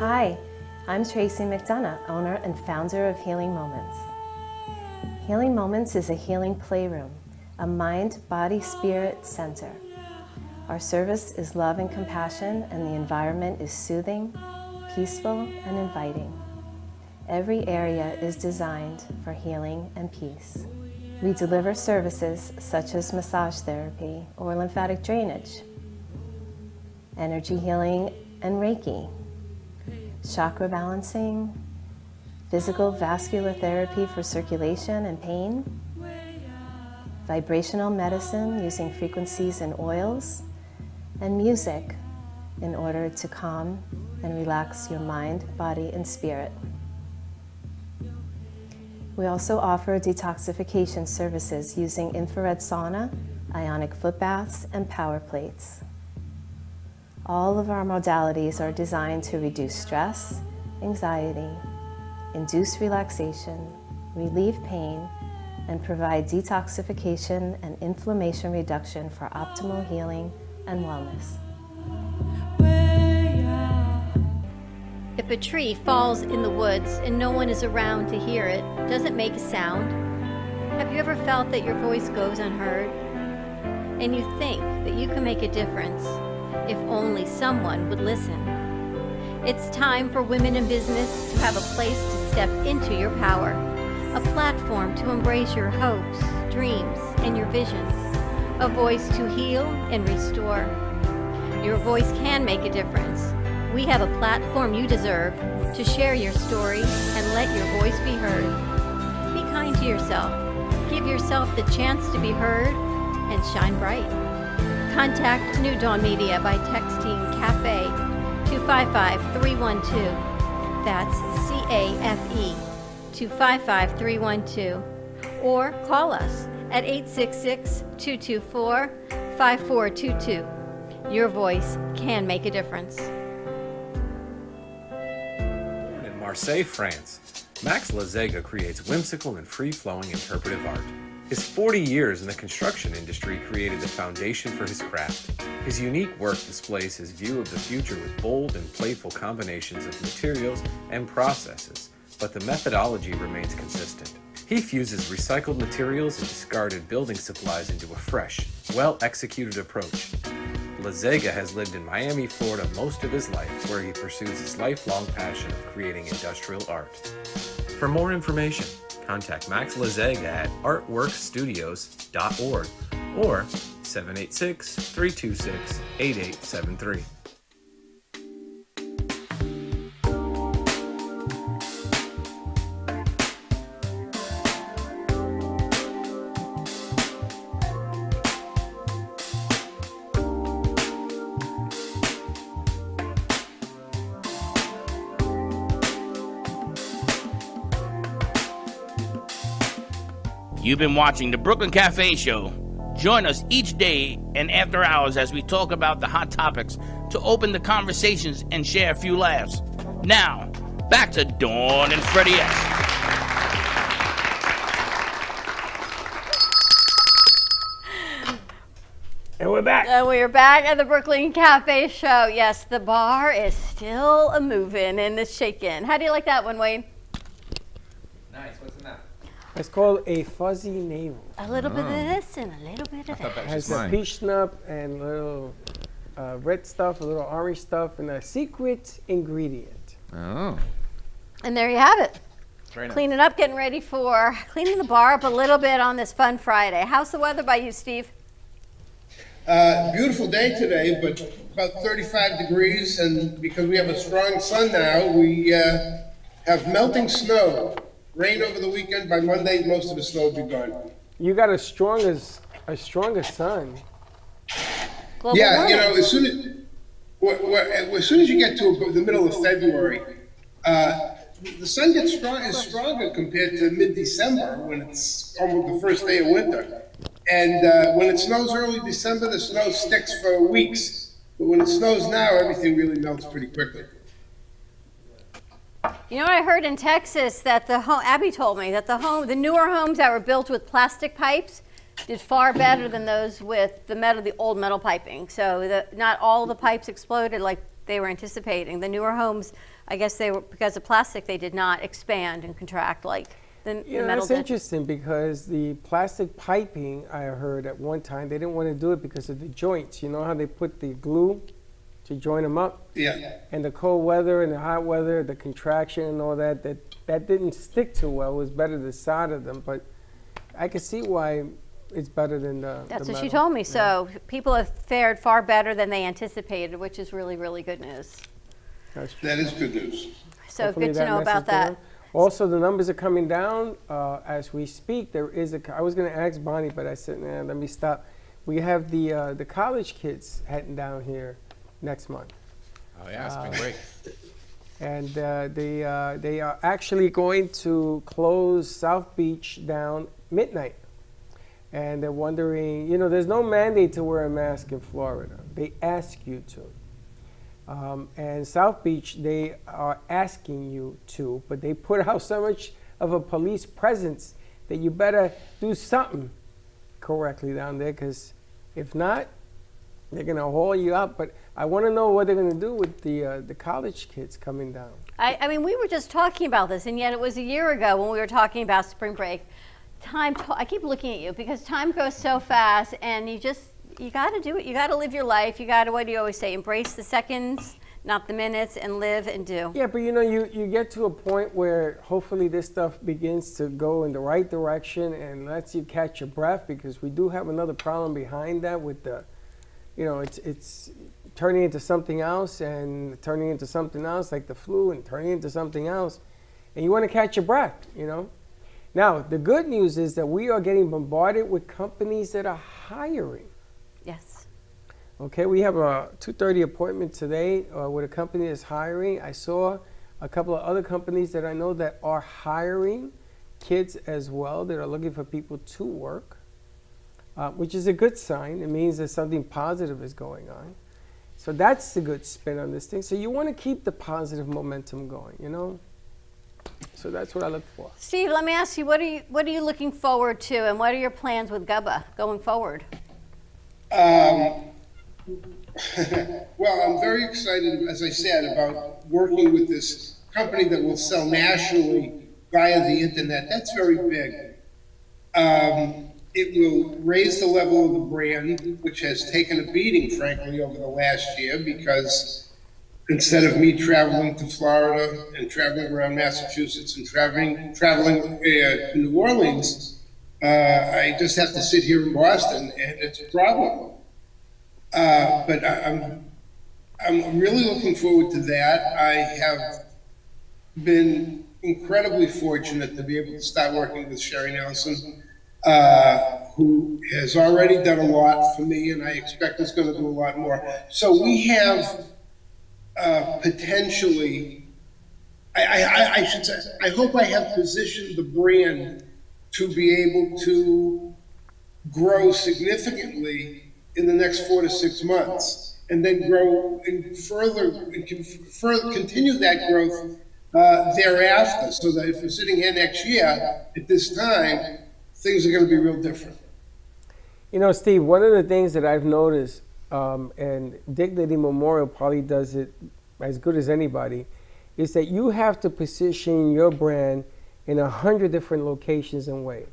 Hi, I'm Tracy McDonough, owner and founder of Healing Moments. Healing Moments is a healing playroom, a mind, body, spirit center. Our service is love and compassion, and the environment is soothing, peaceful, and inviting. Every area is designed for healing and peace. We deliver services such as massage therapy or lymphatic drainage, energy healing and Reiki, chakra balancing, physical vascular therapy for circulation and pain, vibrational medicine using frequencies and oils, and music in order to calm and relax your mind, body, and spirit. We also offer detoxification services using infrared sauna, ionic foot baths, and power plates. All of our modalities are designed to reduce stress, anxiety, induce relaxation, relieve pain, and provide detoxification and inflammation reduction for optimal healing and wellness. If a tree falls in the woods and no one is around to hear it, does it make a sound? Have you ever felt that your voice goes unheard? And you think that you can make a difference if only someone would listen. It's time for women in business to have a place to step into your power, a platform to embrace your hopes, dreams, and your visions, a voice to heal and restore. Your voice can make a difference. We have a platform you deserve to share your story and let your voice be heard. Be kind to yourself. Give yourself the chance to be heard and shine bright. Contact New Dawn Media by texting CAFE to 55312. That's CAFE to 55312. Or call us at 866-224-5422. Your voice can make a difference. Born in Marseille, France, Max Lazega creates whimsical and free-flowing interpretive art. His 40 years in the construction industry created the foundation for his craft. His unique work displays his view of the future with bold and playful combinations of materials and processes, but the methodology remains consistent. He fuses recycled materials and discarded building supplies into a fresh, well-executed approach. Lazega has lived in Miami, Florida most of his life, where he pursues his lifelong passion of creating industrial art. For more information, contact Max Lazega at artworkstudios.org or 786-326-8873. You've been watching the Brooklyn Cafe Show. Join us each day and after hours as we talk about the hot topics to open the conversations and share a few laughs. Now, back to Dawn and Freddie S. And we're back. And we are back at the Brooklyn Cafe Show. Yes, the bar is still a-moving and it's shaking. How do you like that one, Wayne? Nice. What's in that? It's called a fuzzy navel. A little bit of this and a little bit of that. It has a peach nut and a little red stuff, a little orange stuff, and a secret ingredient. Oh. And there you have it. Very nice. Cleaning up, cleaning the bar up a little bit on this fun Friday. How's the weather by you, Steve? Beautiful day today, but about 35 degrees, and because we have a strong sun now, we have melting snow. Rain over the weekend. By Monday, most of the snow will be gone. You got a stronger sun. Global Yeah, warming. you know, as soon as you get to the middle of February, the sun gets stronger compared to mid-December when it's almost the first day of winter. And when it snows early December, the snow sticks for weeks. But when it snows now, everything really melts pretty quickly. You know what I heard in Texas that Abby told me that the newer homes that were built with plastic pipes did far better than those with the old metal piping. So not all the pipes exploded like they were anticipating. The newer homes, I guess they were, because of plastic, they did not expand and contract like the metal That's did. interesting because the plastic piping, I heard at one time, they didn't want to do it because of the joints. You know how they put the glue to join them up? Yeah. And the cold weather and the hot weather, the contraction and all that didn't stick too well. It was better to solder them, but I can see why it's better than the That's what metal. she told me. So people have fared far better than they anticipated, which is really, really good news. That is good news. So Hopefully good to know about messes down. that. Also, the numbers are coming down as we speak. I was going to ask Bonnie, but I said, nah, let me stop. We have the college kids heading down here next month. Oh yeah, spring break. And they are actually going to close South Beach down midnight. And they're wondering, there's no mandate to wear a mask in Florida. They ask you to. And South Beach, they are asking you to, but they put out so much of a police presence that you better do something correctly down there, because if not, they're going to haul you up. But I want to know what they're going to do with the college kids coming down. I mean, we were just talking about this, and yet it was a year ago when we were talking about spring break. I keep looking at you because time goes so fast, and you got to do it. You got to live your life. You got to, what do you always say? Embrace the seconds, not the minutes, and live and do. Yeah, but you get to a point where hopefully this stuff begins to go in the right direction and lets you catch your breath, because we do have another problem behind that with it's turning into something else and turning into something else, like the flu, and turning into something else. And you want to catch your breath, Now, the good news is that we are getting bombarded with companies that are hiring. Yes. Okay, we have a 2:30 appointment today with a company that's hiring. I saw a couple of other companies that I know that are hiring kids as well, that are looking for people to work, which is a good sign. It means that something positive is going on. So that's the good spin on this thing. So you want to keep the positive momentum going, So that's what I look for. Steve, let me ask you, what are you looking forward to, and what are your plans with Gubba going forward? Well, I'm very excited, as I said, about working with this company that will sell nationally via the internet. That's very big. It will raise the level of the brand, which has taken a beating, frankly, over the last year, because instead of me traveling to Florida and traveling around Massachusetts and traveling to New Orleans, I just have to sit here in Boston, and it's a problem. But I'm really looking forward to that. I have been incredibly fortunate to be able to start working with Sherry Nelson, who has already done a lot for me, and I expect is going to do a lot more. So we have potentially, I should say, I hope I have positioned the brand to be able to grow significantly in the next 4 to 6 months, and then grow and continue that growth thereafter, so that if we're sitting here next year at this time, things are going to be real different. Steve, one of the things that I've noticed, and Dignity Memorial probably does it as good as anybody, is that you have to position your brand in 100 different locations and ways.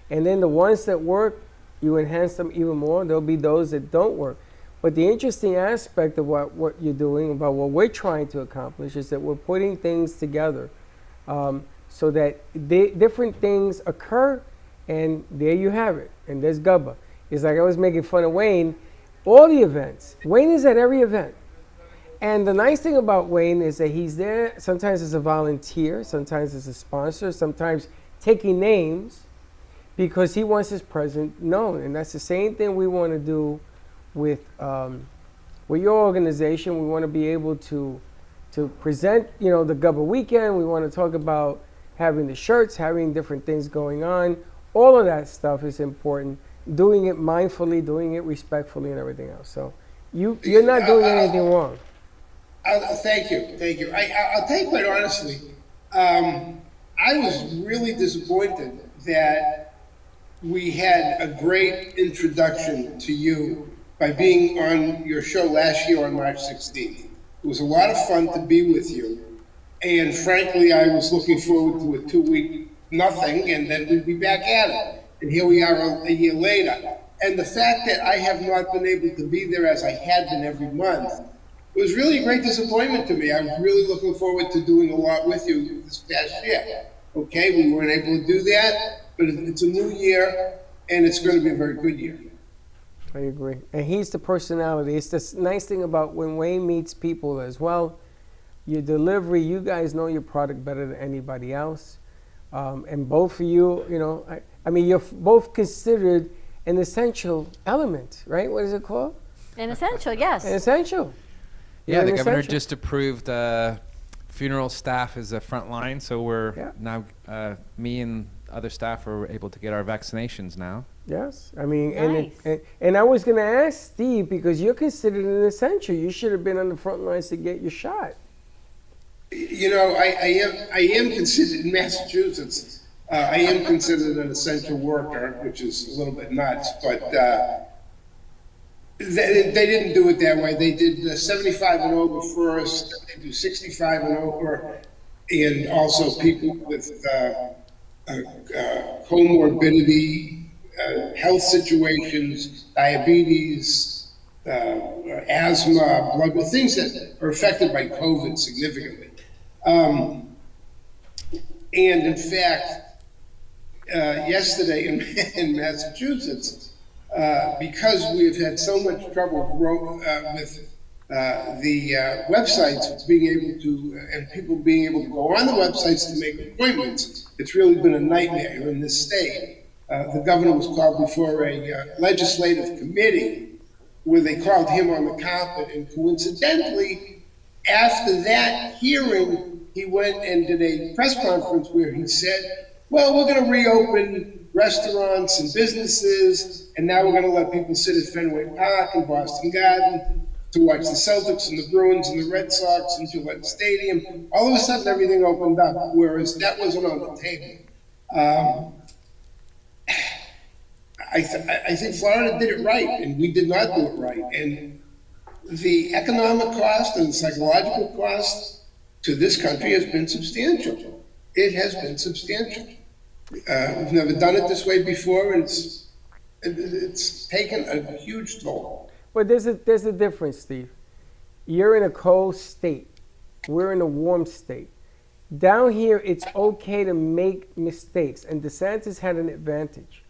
And then the ones that work, you enhance them even more. There'll be those that don't work. But the interesting aspect of what you're doing, about what we're trying to accomplish, is that we're putting things together so that different things occur, and there you have it. And there's Gubba. It's like I was making fun of Wayne. All the events. Wayne is at every event. And the nice thing about Wayne is that he's there sometimes as a volunteer, sometimes as a sponsor, sometimes taking names because he wants his presence known. And that's the same thing we want to do with your organization. We want to be able to present, the Gubba Weekend. We want to talk about having the shirts, having different things going on. All of that stuff is important. Doing it mindfully, doing it respectfully, and everything else. So you're not doing anything wrong. Thank you. I'll tell you quite honestly, I was really disappointed that we had a great introduction to you by being on your show last year on March 16th. It was a lot of fun to be with you. And frankly, I was looking forward to a 2-week nothing, and then we'd be back at it. And here we are a year later. And the fact that I have not been able to be there as I had been every month, it was really a great disappointment to me. I was really looking forward to doing a lot with you this past year. Okay, we weren't able to do that, but it's a new year, and it's going to be a very good year. I agree. And he's the personality. It's the nice thing about when Wayne meets people as well. Your delivery, you guys know your product better than anybody else. And both of you, I mean, you're both considered an essential element, right? What is it called? An essential, yes. An essential. Yeah, the governor just approved funeral staff as a front line, so we're now, me and other staff are able to get our vaccinations now. Yes, I mean, Nice. and I was going to ask Steve, because you're considered an essential. You should have been on the front lines to get your shot. I am considered in Massachusetts. I am considered an essential worker, which is a little bit nuts, but they didn't do it that way. They did 75 and over first. They do 65 and over, and also people with comorbidity, health situations, diabetes, asthma, blood, things that are affected by COVID significantly. And in fact, yesterday in Massachusetts, because we've had so much trouble with the websites being able to, and people being able to go on the websites to make appointments, it's really been a nightmare in this state. The governor was called before a legislative committee where they called him on the carpet, and coincidentally, after that hearing, he went and did a press conference where he said, well, we're going to reopen restaurants and businesses, and now we're going to let people sit at Fenway Park and Boston Garden to watch the Celtics and the Bruins and the Red Sox and Gillette Stadium. All of a sudden, everything opened up, whereas that wasn't on the table. I think Florida did it right, and we did not do it right. And the economic cost and psychological cost to this country has been substantial. It has been substantial. We've never done it this way before, and it's taken a huge toll. But there's a difference, Steve. You're in a cold state. We're in a warm state. Down here, it's okay to make mistakes, and DeSantis had an advantage.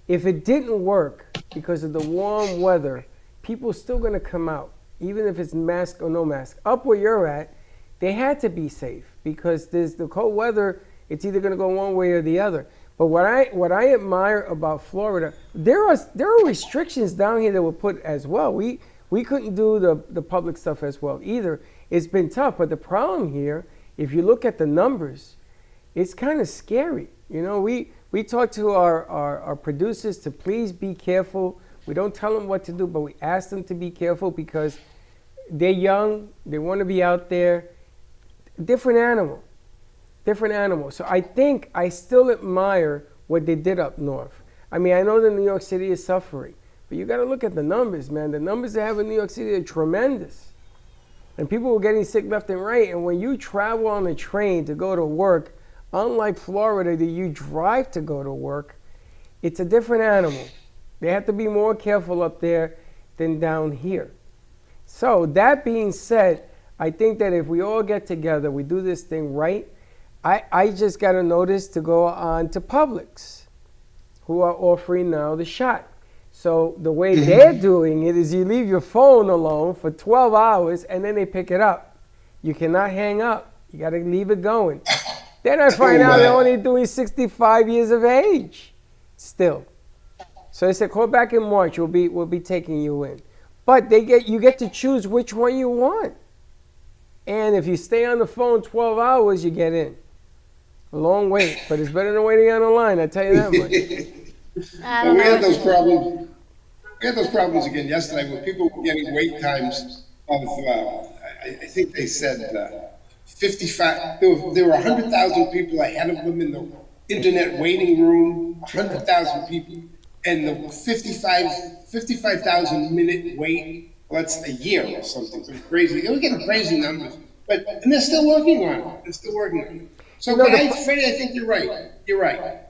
If it didn't work because of the warm weather, people are still going to come out, even if it's mask or no mask. Up where you're at, they had to be safe because there's the cold weather. It's either going to go one way or the other. But what I admire about Florida, there are restrictions down here that were put as well. We couldn't do the public stuff as well either. It's been tough, but the problem here, if you look at the numbers, it's kind of scary. We talk to our producers to please be careful. We don't tell them what to do, but we ask them to be careful because they're young. They want to be out there. Different animal. So I still admire what they did up north. I mean, I know that New York City is suffering, but you got to look at the numbers, man. The numbers they have in New York City are tremendous. And people were getting sick left and right. And when you travel on a train to go to work, unlike Florida that you drive to go to work, it's a different animal. They have to be more careful up there than down here. So that being said, I think that if we all get together, we do this thing right, I just got a notice to go on to Publix, who are offering now the shot. So the way they're doing it is you leave your phone alone for 12 hours and then they pick it up. You cannot hang up. You got to leave it going. Then I find out they're only doing 65 years of age still. So they said, call back in March. We'll be taking you in. But you get to choose which one you want. And if you stay on the phone 12 hours, you get in. A long wait, but it's better than waiting on the line, I tell you that much. We had those problems. We had those problems again yesterday with people getting wait times of, I think they said 55. There were 100,000 people ahead of them in the internet waiting room. 100,000 people, and the 55,000 minute wait. Well, that's a year or something. So crazy. They were getting crazy numbers, and they're still working on it. They're still working on it. So, Freddie, I think you're right. You're right.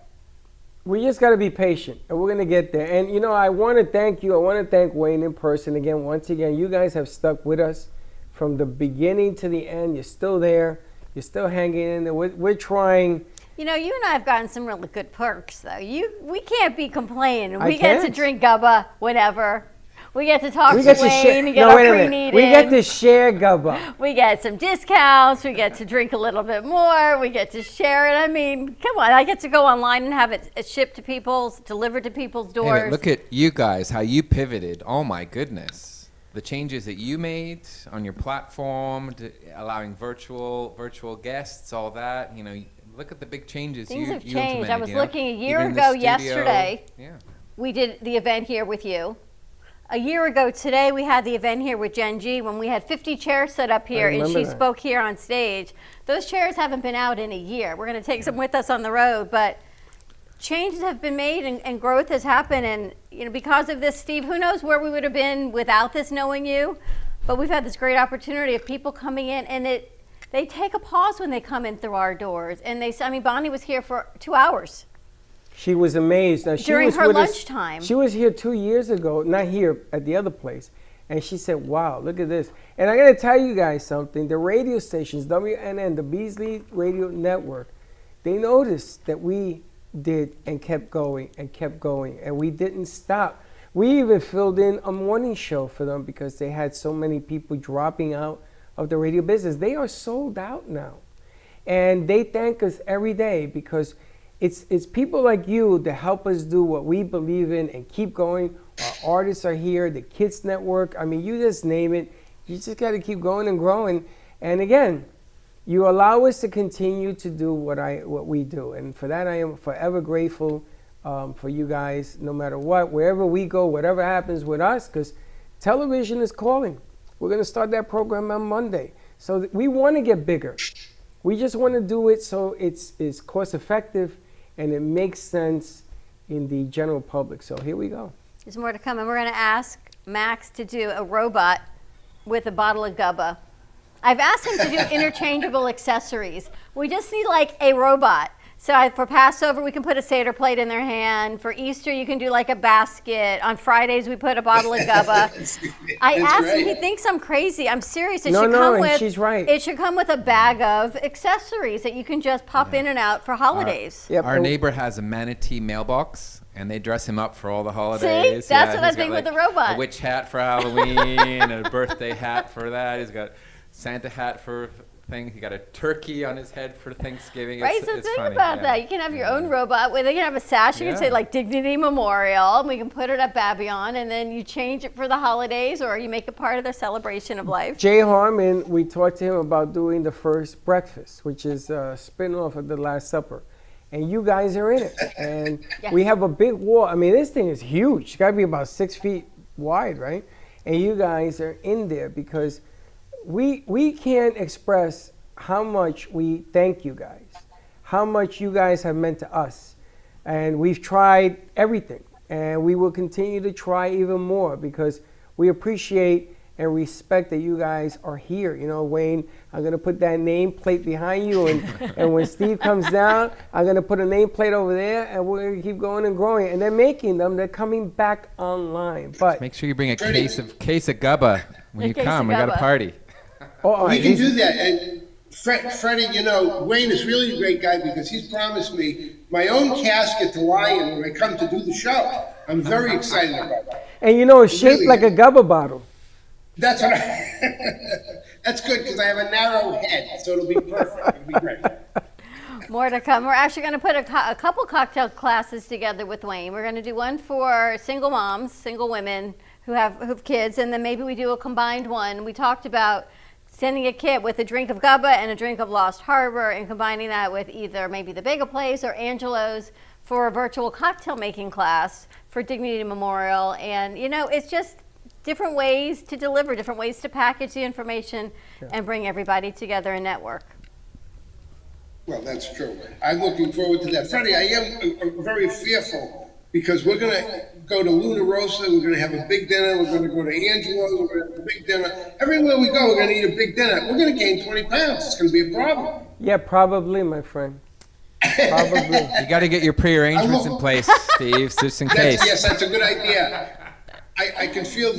We just got to be patient, and we're going to get there. And, I want to thank you. I want to thank Wayne in person again. Once again, you guys have stuck with us from the beginning to the end. You're still there. You're still hanging in there. We're trying. You and I have gotten some really good perks, though. We can't be complaining. We can't. get to drink Gubba whenever. We get to talk to Wayne and get our pre-need We get to share Gubba. We get some discounts. We get to drink a little bit more. We get to share it. I mean, come on. I get to go online and have it shipped to delivered to people's doors. Hey, look at you guys, how you pivoted. Oh, my goodness. The changes that you made on your platform, allowing virtual guests, all that. Look at the big changes Things have you changed. implemented. I was looking a year Even ago the studio. yesterday. Yeah. We did the event here with you. A year ago today, we had the event here with Jen G when we had 50 chairs set up here and she spoke here on stage. Those chairs haven't been out in a year. We're going to take some with us on the road, but changes have been made and growth has happened. And because of this, Steve, who knows where we would have been without this, knowing you? But we've had this great opportunity of people coming in, and they take a pause when they come in through our doors. And Bonnie was here for 2 hours. She was amazed. Now, During her lunchtime. She was here 2 years ago, not here, at the other place. And she said, wow, look at this. And I got to tell you guys something. The radio stations, WNN, the Beasley Radio Network, they noticed that we did and kept going and kept going. And we didn't stop. We even filled in a morning show for them because they had so many people dropping out of the radio business. They are sold out now. And they thank us every day because it's people like you that help us do what we believe in and keep going. Our artists are here, the Kids Network. You just name it. You just got to keep going and growing. And again, you allow us to continue to do what we do. And for that, I am forever grateful for you guys, no matter what, wherever we go, whatever happens with us, because television is calling. We're going to start that program on Monday. So we want to get bigger. We just want to do it so it's cost effective and it makes sense in the general public. So here we go. There's more to come, and we're going to ask Max to do a robot with a bottle of Gubba. I've asked him to do interchangeable accessories. We just need like a robot. So for Passover, we can put a Seder plate in their hand. For Easter, you can do like a basket. On Fridays, we put a bottle of Gubba. I asked him, he thinks I'm crazy. I'm serious. She's right. It should come with a bag of accessories that you can just pop in and out for holidays. Our neighbor has a manatee mailbox, and they dress him up for all the holidays. See? That's what I think with the robot. A witch hat for Halloween, a birthday hat for that. He's got Santa hat for thing. He got a turkey on his head for Thanksgiving. Right, so think about that. You can have your own robot where they can have a sash. You can say like Dignity Memorial, and we can put it at Babylon, and then you change it for the holidays, or you make it part of their celebration of life. Jay Harmon, we talked to him about doing the first breakfast, which is a spin-off of the Last Supper. And you guys are in it. And we have a big wall. This thing is huge. It's got to be about 6 feet wide, right? And you guys are in there because we can't express how much we thank you guys, how much you guys have meant to us. And we've tried everything, and we will continue to try even more because we appreciate and respect that you guys are here. Wayne, I'm going to put that nameplate behind you, and when Steve comes down, I'm going to put a nameplate over there, and we're going to keep going and growing. And they're making them. They're coming back online. But just make sure you bring a case of Gubba when you come. We got a party. We can do that. And Freddie, you know, Wayne is really a great guy because he's promised me my own casket to lie in when I come to do the show. I'm very excited about that. And you know, it's shaped like a Gubba bottle. That's what that's good because I have a narrow head, so it'll be perfect. It'll be great. More to come. We're actually going to put a couple cocktail classes together with Wayne. We're going to do one for single moms, single women who have kids, and then maybe we do a combined one. We talked about sending a kit with a drink of Gubba and a drink of Lost Harbor and combining that with either maybe the Bagel Place or Angelo's for a virtual cocktail making class for Dignity Memorial. And, you know, it's just different ways to deliver, different ways to package the information and bring everybody together and network. Well, that's true. I'm looking forward to that. Freddie, I am very fearful because we're going to go to Luna Rosa, we're going to have a big dinner, we're going to go to Angelo, we're going to have a big dinner. Everywhere we go, we're going to eat a big dinner. We're going to gain 20 pounds. It's going to be a problem. Yeah, probably, my friend. Probably. You got to get your pre-arrangements in place, Steve, just in case. Yes, that's a good idea. I can feel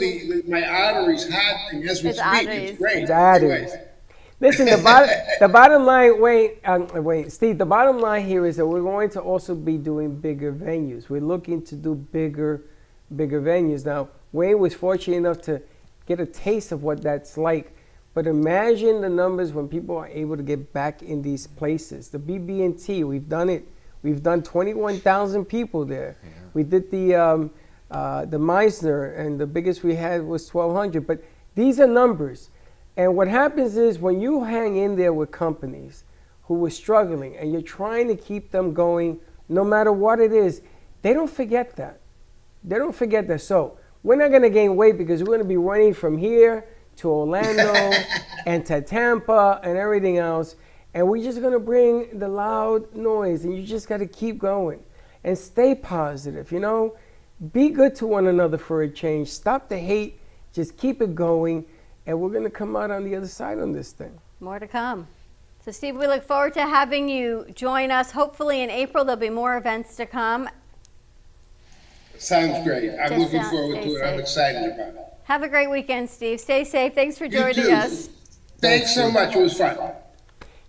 my arteries hardening as we speak. It's great. It's arteries. Listen, the bottom line, wait, Steve, the bottom line here is that we're going to also be doing bigger venues. We're looking to do bigger venues. Now, Wayne was fortunate enough to get a taste of what that's like. But imagine the numbers when people are able to get back in these places. The BB&T, we've done it. We've done 21,000 people there. Yeah. We did the Meisner, and the biggest we had was 1,200. But these are numbers. And what happens is when you hang in there with companies who were struggling and you're trying to keep them going no matter what it is, they don't forget that. They don't forget that. So we're not going to gain weight because we're going to be running from here to Orlando and to Tampa and everything else. And we're just going to bring the loud noise. And you just got to keep going and stay positive. You know, be good to one another for a change. Stop the hate. Just keep it going. And we're going to come out on the other side on this thing. More to come. So, Steve, we look forward to having you join us. Hopefully in April, there'll be more events to come. Sounds great. I'm looking forward to it. I'm excited about it. Have a great weekend, Steve. Stay safe. Thanks for joining us. Thanks so much. It was fun.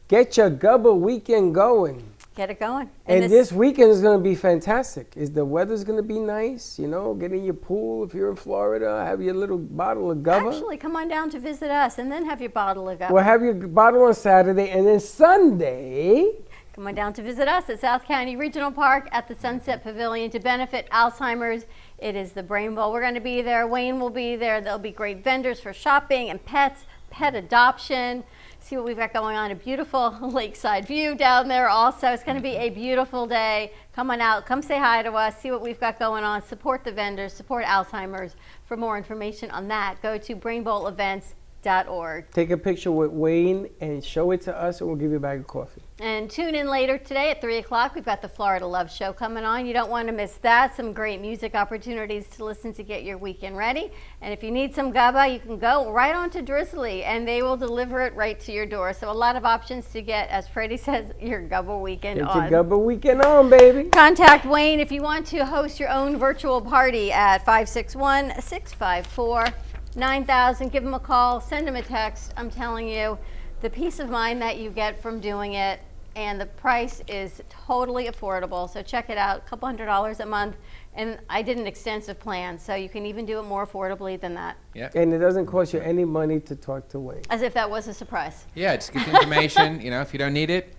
Get your Gubba weekend going. Get it going. And this weekend is going to be fantastic. The weather's going to be nice. You know, get in your pool if you're in Florida. Have your little bottle of Gubba. Actually, come on down to visit us and then have your bottle of Gubba. Well, have your bottle on Saturday, and then Sunday, come on down to visit us at South County Regional Park at the Sunset Pavilion to benefit Alzheimer's. It is the Brain Bowl. We're going to be there. Wayne will be there. There'll be great vendors for shopping and pets, pet adoption. See what we've got going on. A beautiful lakeside view down there also. It's going to be a beautiful day. Come on out. Come say hi to us. See what we've got going on. Support the vendors. Support Alzheimer's. For more information on that, go to brainbowlevents.org. Take a picture with Wayne and show it to us, and we'll give you a bag of coffee. And tune in later today at 3 o'clock. We've got the Florida Love Show coming on. You don't want to miss that. Some great music opportunities to listen to get your weekend ready. And if you need some Gubba, you can go right on to Drizzly, and they will deliver it right to your door. So a lot of options to get, as Freddie says, your Gubba weekend on. Get your Gubba weekend on, baby. Contact Wayne if you want to host your own virtual party at 561-654-9000. Give him a call, send him a text. I'm telling you, the peace of mind that you get from doing it, and the price is totally affordable. So check it out, a couple $100 a month. And I did an extensive plan, so you can even do it more affordably than that. Yep. And it doesn't cost you any money to talk to Wayne. As if that was a surprise. Yeah, just get the information. You know, if you don't need it,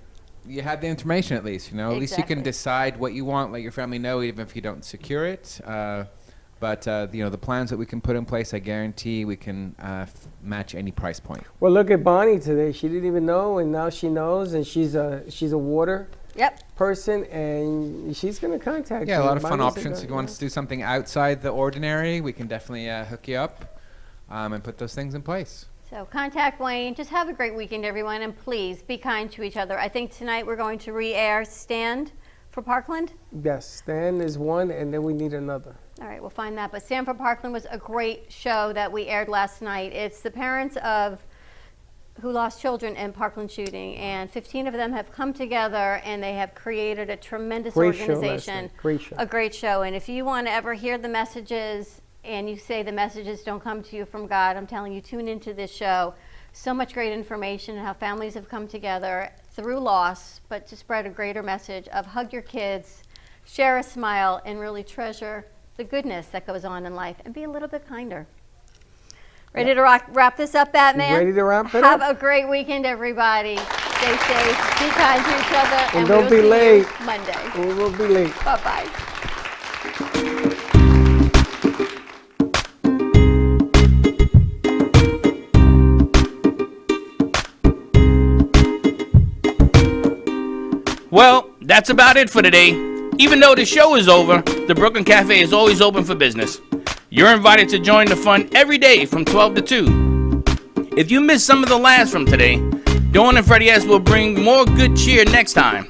you have the information at least. You know, at least you can decide what you want, let your family know, even if you don't secure it. But you know, the plans that we can put in place, I guarantee we can match any price point. Well, look at Bonnie today. She didn't even know, and now she knows, and she's a water person, and she's going to contact you. Yeah, a lot of fun options. If you want us to do something outside the ordinary, we can definitely hook you up and put those things in place. So contact Wayne. Just have a great weekend, everyone, and please be kind to each other. I think tonight we're going to re-air Stand for Parkland. Yes, Stand is one, and then we need another. All right, we'll find that. But Stand for Parkland was a great show that we aired last night. It's the parents of who lost children in Parkland shooting, and 15 of them have come together, and they have created a tremendous organization. Great show. A great show. And if you want to ever hear the messages and you say the messages don't come to you from God, I'm telling you, tune into this show so much great information and how families have come together through loss, but to spread a greater message of hug your kids, share a smile, and really treasure the goodness that goes on in life and be a little bit kinder. Ready to wrap this up, Batman? Ready to wrap it Have up? a great weekend, everybody. Stay safe, be kind to each other, And we don't will be see late. you Monday. We will be late. Bye-bye. Well, that's about it for today. Even though the show is over, the Brooklyn Cafe is always open for business. You're invited to join the fun every day from 12 to 2. If you missed some of the laughs from today, Dawn and Freddie S. will bring more good cheer next time.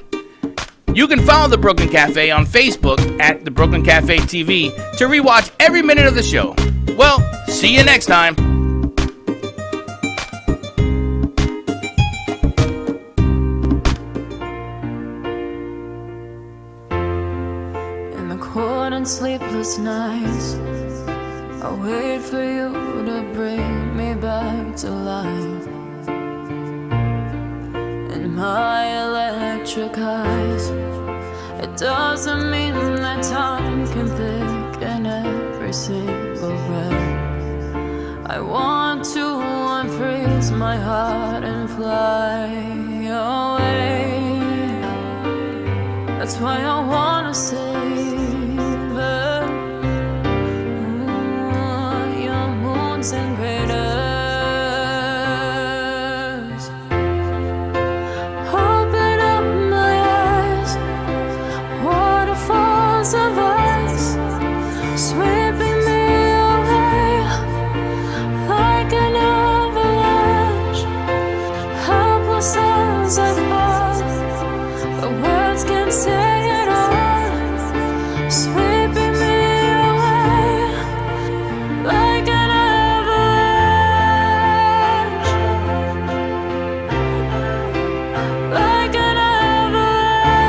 You can follow the Brooklyn Cafe on Facebook at the Brooklyn Cafe TV to rewatch every minute of the show. Well, see you next time. In the cold and sleepless nights, I wait for you to bring me back to life. In my electric eyes, it doesn't mean that time can thicken every single breath. I want to unfreeze my heart and fly away. That's why I wanna save her. Your moons and craters. Open up my eyes, waterfalls of ice, sweeping me away like an avalanche. Helpless as I fall, the words can't say it all, sweeping me away like an avalanche, like an avalanche.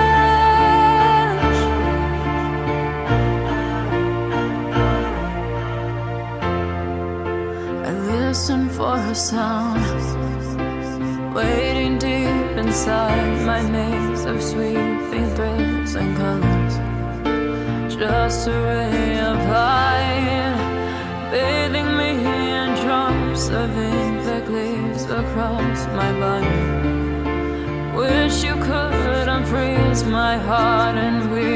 I listen for a sound, waiting deep inside my maze of sweeping thrills and colors. Just a ray of light, bathing me in drops of ink that gleams across my body. Wish you could unfreeze my heart and we